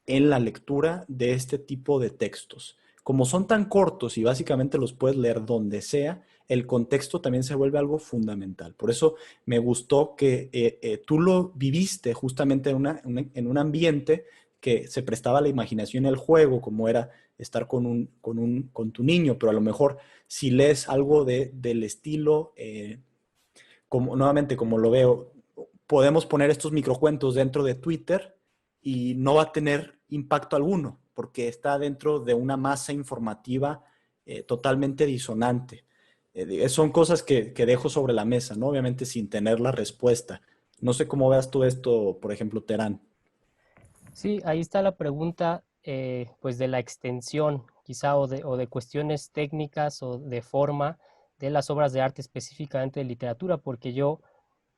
en la lectura de este tipo de textos. Como son tan cortos y básicamente los puedes leer donde sea, el contexto también se vuelve algo fundamental. Por eso me gustó que tú lo viviste justamente en un ambiente que se prestaba a la imaginación y al juego, como era estar con tu niño, pero a lo mejor si lees algo del estilo, como, nuevamente, como lo veo, podemos poner estos microcuentos dentro de Twitter y no va a tener impacto alguno, porque está dentro de una masa informativa totalmente disonante. Son cosas que dejo sobre la mesa, ¿no? Obviamente sin tener la respuesta. No sé cómo veas tú esto, por ejemplo, Terán. Sí, ahí está la pregunta, pues de la extensión, quizá, o de cuestiones técnicas o de forma de las obras de arte, específicamente de literatura, porque yo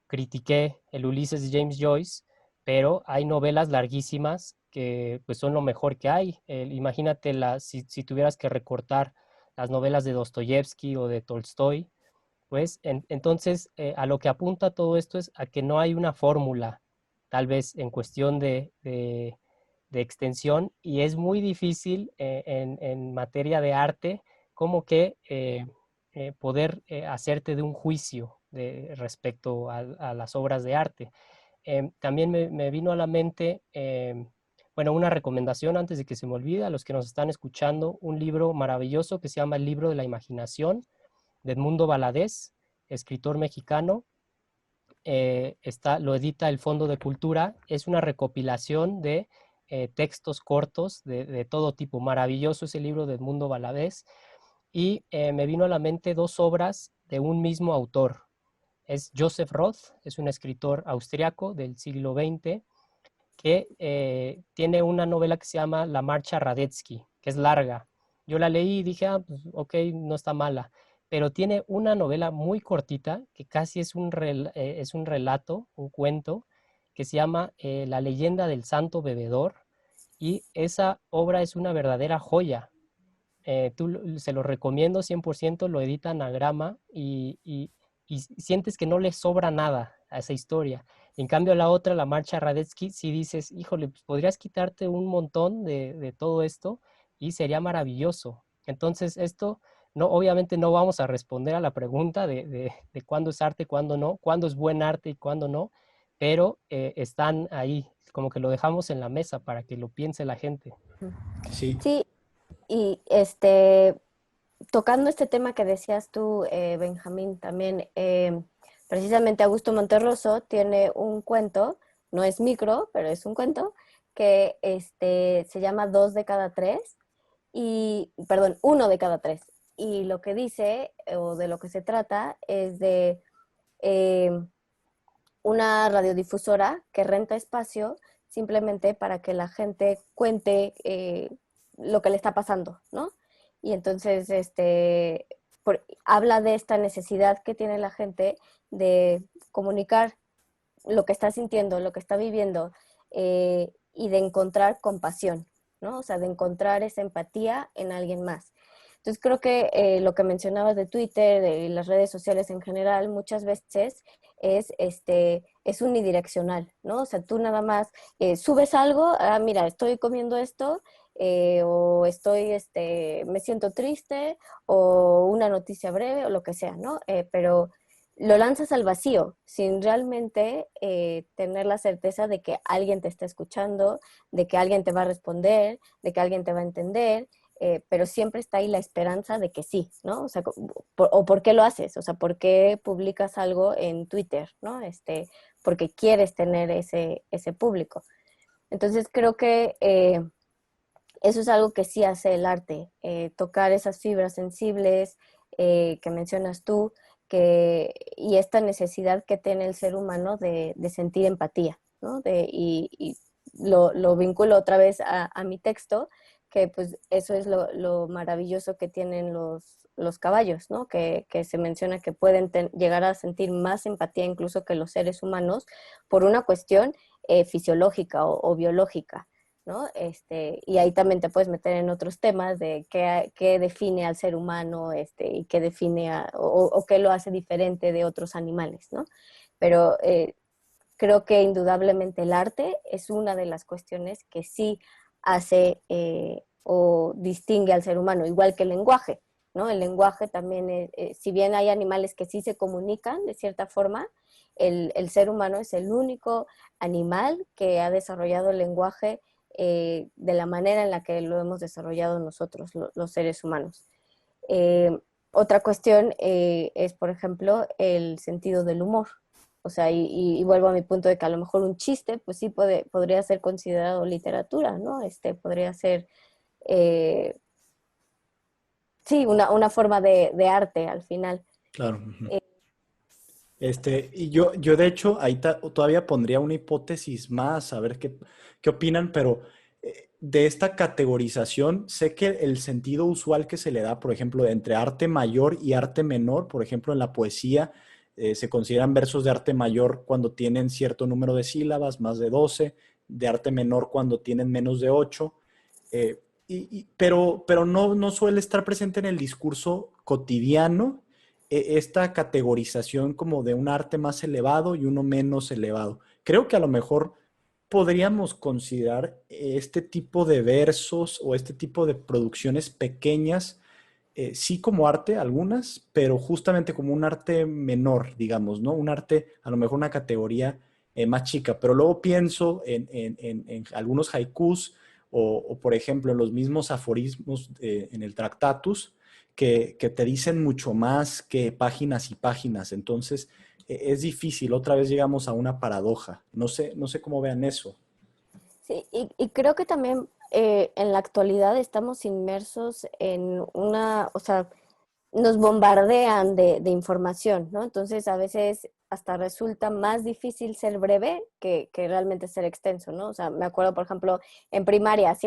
critiqué el Ulises de James Joyce, pero hay novelas larguísimas que pues son lo mejor que hay. Imagínate si tuvieras que recortar las novelas de Dostoyevsky o de Tolstoy, pues entonces a lo que apunta todo esto es a que no hay una fórmula, tal vez en cuestión de extensión, y es muy difícil en materia de arte como que poder hacerte de un juicio respecto a las obras de arte. También me vino a la mente, bueno, una recomendación antes de que se me olvide a los que nos están escuchando, un libro maravilloso que se llama El libro de la imaginación, de Edmundo Valadez, escritor mexicano. Lo edita el Fondo de Cultura. Es una recopilación de textos cortos de todo tipo. Maravilloso ese libro de Edmundo Valadez. Y me vino a la mente dos obras de un mismo autor. Es Joseph Roth, es un escritor austriaco del siglo XX que tiene una novela que se llama La Marcha Radetzky, que es larga. Yo la leí y dije, pues, ok, no está mala, pero tiene una novela muy cortita, que casi es un relato, un cuento, que se llama La leyenda del santo bebedor, y esa obra es una verdadera joya. Se lo recomiendo 100%, lo edita Anagrama y sientes que no le sobra nada a esa historia. En cambio, la otra, la Marcha Radetzky, si dices, híjole, pues podrías quitarte un montón de todo esto y sería maravilloso. Entonces, esto, no, obviamente no vamos a responder a la pregunta de cuándo es arte, cuándo no, cuándo es buen arte y cuándo no, pero están ahí, como que lo dejamos en la mesa para que lo piense la gente. Sí, Sí, y tocando este tema que decías tú, Benjamín, también, precisamente Augusto Monterroso tiene un cuento, no es micro, pero es un cuento, que se llama Dos de cada tres, y, perdón, uno de cada tres. Y lo que dice, o de lo que se trata, es de eh, una radiodifusora que renta espacio simplemente para que la gente cuente lo que le está pasando, ¿no? Y entonces habla de esta necesidad que tiene la gente de comunicar lo que está sintiendo, lo que está viviendo, y de encontrar compasión, ¿no? O sea, de encontrar esa empatía en alguien más. Entonces creo que lo que mencionabas de Twitter, de las redes sociales en general, muchas veces es unidireccional, ¿no? O sea, tú nada más subes algo, mira, estoy comiendo esto, o me siento triste, o una noticia breve, o lo que sea, ¿no? Pero lo lanzas al vacío, sin realmente tener la certeza de que alguien te está escuchando, de que alguien te va a responder, de que alguien te va a entender, pero siempre está ahí la esperanza de que sí, ¿no? O sea, o por qué lo haces, o sea, por qué publicas algo en Twitter, ¿no? Porque quieres tener ese público. Entonces creo que eso es algo que sí hace el arte, tocar esas fibras sensibles que mencionas tú, y esta necesidad que tiene el ser humano de sentir empatía, ¿no? Y lo vinculo otra vez a mi texto, que pues eso es lo maravilloso que tienen los caballos, ¿no? Que se menciona que pueden llegar a sentir más empatía incluso que los seres humanos por una cuestión fisiológica o biológica. ¿No? Y ahí también te puedes meter en otros temas de qué define al ser humano, y qué define o qué lo hace diferente de otros animales, ¿no? Pero creo que indudablemente el arte es una de las cuestiones que sí hace o distingue al ser humano, igual que el lenguaje, ¿no? El lenguaje también, si bien hay animales que sí se comunican de cierta forma, el ser humano es el único animal que ha desarrollado el lenguaje de la manera en la que lo hemos desarrollado nosotros, los seres humanos. Eh, Otra cuestión es, por ejemplo, el sentido del humor. O sea, y vuelvo a mi punto de que a lo mejor un chiste, pues sí podría ser considerado literatura, ¿no? Podría ser, eh, sí, una forma de arte al final. claro. Ujú. Y yo de hecho ahí todavía pondría una hipótesis más, a ver qué opinan, pero de esta categorización, sé que el sentido usual que se le da, por ejemplo, entre arte mayor y arte menor, por ejemplo, en la poesía, se consideran versos de arte mayor cuando tienen cierto número de sílabas, más de 12, de arte menor cuando tienen menos de 8, eh, pero no suele estar presente en el discurso cotidiano esta categorización como de un arte más elevado y uno menos elevado. Creo que a lo mejor podríamos considerar este tipo de versos o este tipo de producciones pequeñas, sí como arte, algunas, pero justamente como un arte menor, digamos, ¿no? Un arte, a lo mejor una categoría más chica, pero luego pienso en algunos haikus por ejemplo, en los mismos aforismos en el Tractatus, que te dicen mucho más que páginas y páginas. Entonces, es difícil. Otra vez llegamos a una paradoja. No sé cómo vean eso. Sí, y creo que también en la actualidad estamos inmersos en o sea, nos bombardean de información, ¿no? Entonces a veces hasta resulta más difícil ser breve que realmente ser extenso, ¿no? O sea, me acuerdo, por ejemplo, en primaria,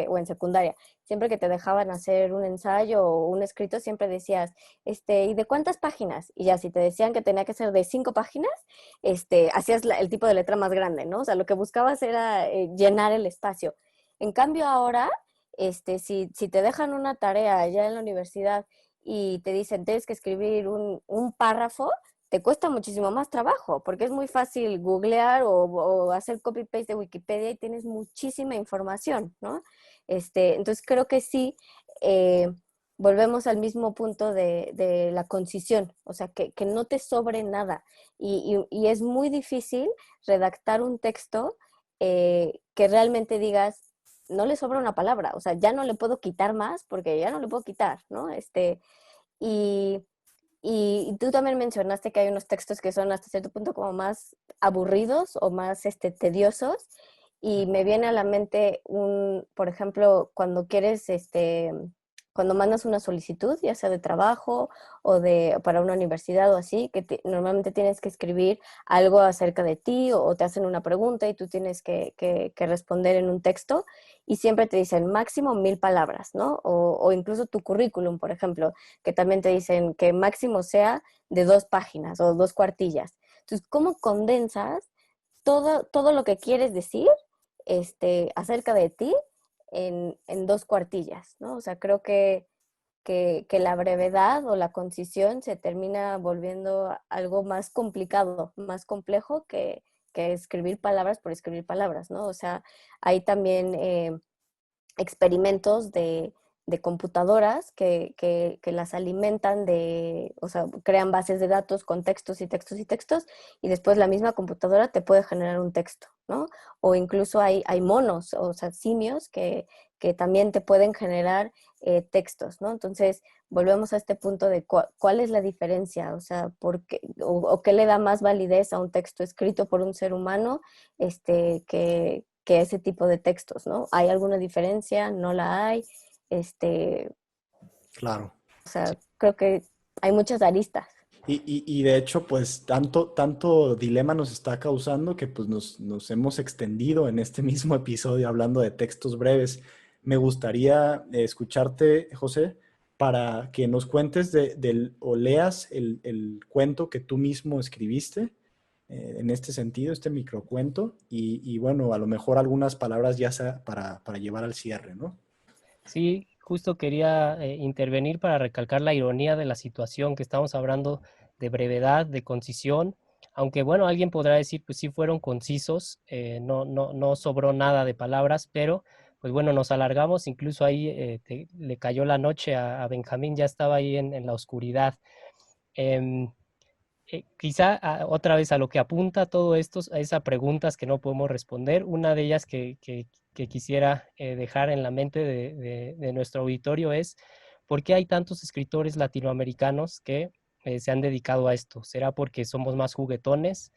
o en secundaria, siempre que te dejaban hacer un ensayo o un escrito, siempre decías, ¿y de cuántas páginas? Y ya si te decían que tenía que ser de 5 páginas, hacías el tipo de letra más grande, ¿no? O sea, lo que buscabas era llenar el espacio. En cambio ahora, si te dejan una tarea ya en la universidad y te dicen tienes que escribir un párrafo, te cuesta muchísimo más trabajo, porque es muy fácil googlear o hacer copy-paste de Wikipedia y tienes muchísima información, ¿no? Entonces creo que sí, eh, volvemos al mismo punto de la concisión, o sea, que no te sobre nada. Y es muy difícil redactar un texto que realmente digas, no le sobra una palabra, o sea, ya no le puedo quitar más porque ya no le puedo quitar, ¿no? Y, y tú también mencionaste que hay unos textos que son hasta cierto punto como más aburridos o más tediosos. Y me viene a la mente por ejemplo, cuando quieres, cuando mandas una solicitud, ya sea de trabajo o para una universidad o así, que normalmente tienes que escribir algo acerca de ti o te hacen una pregunta y tú tienes que responder en un texto y siempre te dicen máximo 1000 palabras, ¿no? O incluso tu currículum, por ejemplo, que también te dicen que máximo sea de 2 páginas o 2 cuartillas. Entonces, ¿cómo condensas todo lo que quieres decir acerca de ti en 2 cuartillas, ¿no? O sea, creo que la brevedad o la concisión se termina volviendo algo más complicado, más complejo que escribir palabras por escribir palabras, ¿no? O sea, hay también experimentos de computadoras que las alimentan o sea, crean bases de datos con textos y textos y textos, y después la misma computadora te puede generar un texto, ¿no? O incluso hay monos, o sea, simios que también te pueden generar textos, ¿no? Entonces, volvemos a este punto de cuál es la diferencia, o sea, o qué le da más validez a un texto escrito por un ser humano, que ese tipo de textos, ¿no? ¿Hay alguna diferencia? ¿No la hay? Claro. O sea, creo que hay muchas aristas. Y de hecho, pues tanto dilema nos está causando que pues nos hemos extendido en este mismo episodio hablando de textos breves. Me gustaría escucharte, José, para que nos cuentes o leas el cuento que tú mismo escribiste, en este sentido, este microcuento, y bueno, a lo mejor algunas palabras ya sea para llevar al cierre, ¿no? Sí, justo quería intervenir para recalcar la ironía de la situación, que estamos hablando de brevedad, de concisión, aunque bueno, alguien podrá decir, pues sí fueron concisos, no sobró nada de palabras, pero pues bueno, nos alargamos, incluso ahí le cayó la noche a Benjamín, ya estaba ahí en la oscuridad. Em, Quizá otra vez a lo que apunta todo esto, a esas preguntas que no podemos responder, una de ellas que quisiera dejar en la mente de nuestro auditorio es, ¿por qué hay tantos escritores latinoamericanos que se han dedicado a esto? ¿Será porque somos más juguetones?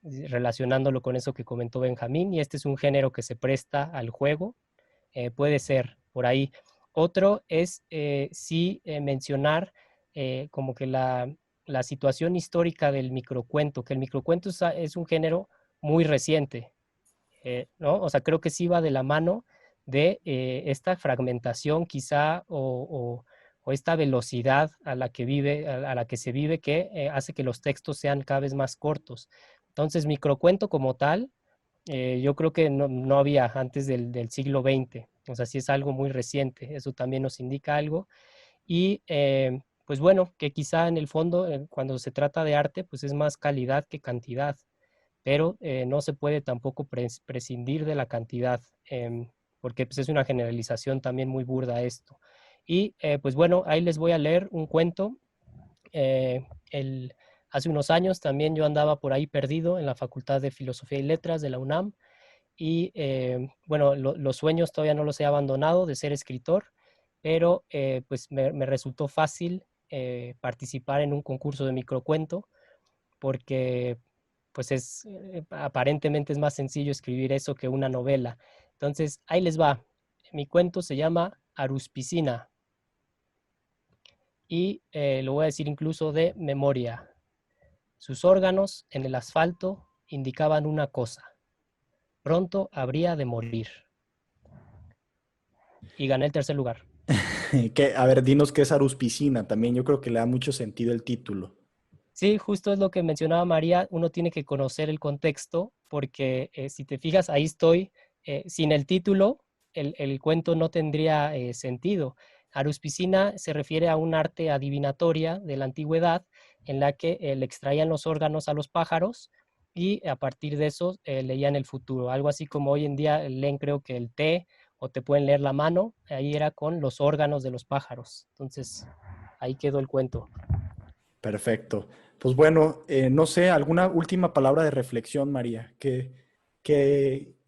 Relacionándolo con eso que comentó Benjamín, y este es un género que se presta al juego, puede ser por ahí. Otro es sí mencionar como que la situación histórica del microcuento, que el microcuento es un género muy reciente, ¿no? O sea, creo que sí va de la mano de esta fragmentación quizá o esta velocidad a la que a la que se vive que hace que los textos sean cada vez más cortos. Entonces, microcuento como tal, yo creo que no había antes del siglo XX, o sea, sí es algo muy reciente, eso también nos indica algo. Y pues bueno, que quizá en el fondo, cuando se trata de arte, pues es más calidad que cantidad, pero no se puede tampoco prescindir de la cantidad, porque pues es una generalización también muy burda esto. Y pues bueno, ahí les voy a leer un cuento. Eh, el, Hace unos años también yo andaba por ahí perdido en la Facultad de Filosofía y Letras de la UNAM y bueno, los sueños todavía no los he abandonado de ser escritor, pero pues me resultó fácil participar en un concurso de microcuento porque pues aparentemente es más sencillo escribir eso que una novela. Entonces, ahí les va. Mi cuento se llama Aruspicina y lo voy a decir incluso de memoria. Sus órganos en el asfalto indicaban una cosa. Pronto habría de morir. Y gané el tercer lugar. A ver, dinos qué es Aruspicina. También yo creo que le da mucho sentido el título. Sí, justo es lo que mencionaba María, uno tiene que conocer el contexto porque si te fijas, ahí estoy, sin el título, el cuento no tendría sentido. Aruspicina se refiere a un arte adivinatoria de la antigüedad en la que le extraían los órganos a los pájaros y a partir de eso leían el futuro, algo así como hoy en día leen creo que el té o te pueden leer la mano. Ahí era con los órganos de los pájaros. Entonces, ahí quedó el cuento. Perfecto. Pues bueno, no sé, ¿alguna última palabra de reflexión, María? ¿Qué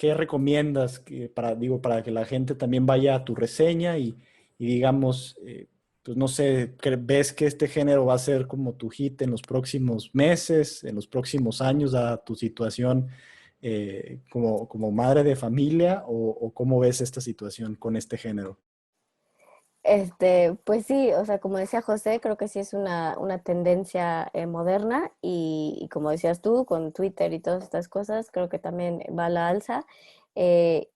recomiendas para que la gente también vaya a tu reseña y digamos, pues no sé, ¿ves que este género va a ser como tu hit en los próximos meses, en los próximos años, a tu situación como madre de familia o cómo ves esta situación con este género? Pues sí, o sea, como decía José, creo que sí es una tendencia moderna y como decías tú, con Twitter y todas estas cosas, creo que también va a la alza.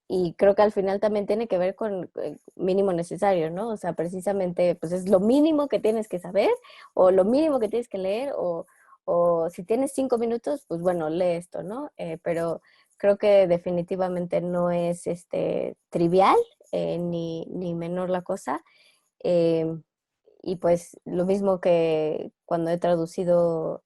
Y creo que al final también tiene que ver con mínimo necesario, ¿no? O sea, precisamente, pues es lo mínimo que tienes que saber o lo mínimo que tienes que leer o si tienes 5 minutos, pues bueno, lee esto, ¿no? Pero creo que definitivamente no es trivial ni menor la cosa. Eh, y pues lo mismo que cuando he traducido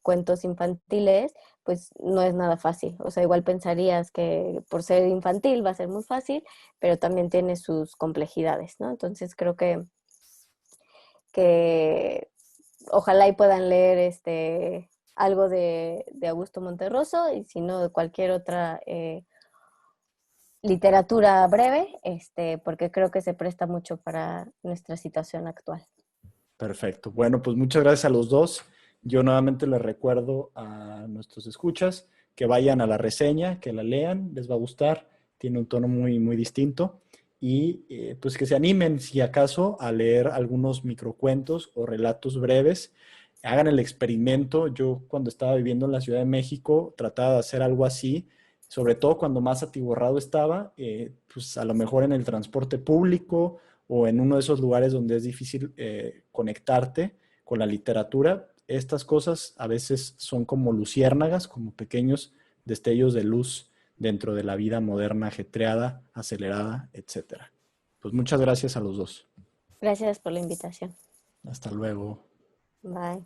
cuentos infantiles, pues no es nada fácil. O sea, igual pensarías que por ser infantil va a ser muy fácil, pero también tiene sus complejidades, ¿no? Entonces creo que ojalá y puedan leer algo de Augusto Monterroso y si no de cualquier otra literatura breve, porque creo que se presta mucho para nuestra situación actual. Perfecto. Bueno, pues muchas gracias a los dos. Yo nuevamente les recuerdo a nuestros escuchas que vayan a la reseña, que la lean, les va a gustar, tiene un tono muy, muy distinto y pues que se animen si acaso a leer algunos microcuentos o relatos breves. Hagan el experimento. Yo cuando estaba viviendo en la Ciudad de México trataba de hacer algo así, sobre todo cuando más atiborrado estaba, pues a lo mejor en el transporte público o en uno de esos lugares donde es difícil conectarte con la literatura. Estas cosas a veces son como luciérnagas, como pequeños destellos de luz dentro de la vida moderna, ajetreada, acelerada, etcétera. Pues muchas gracias a los dos. Gracias por la invitación. Hasta luego. Bye.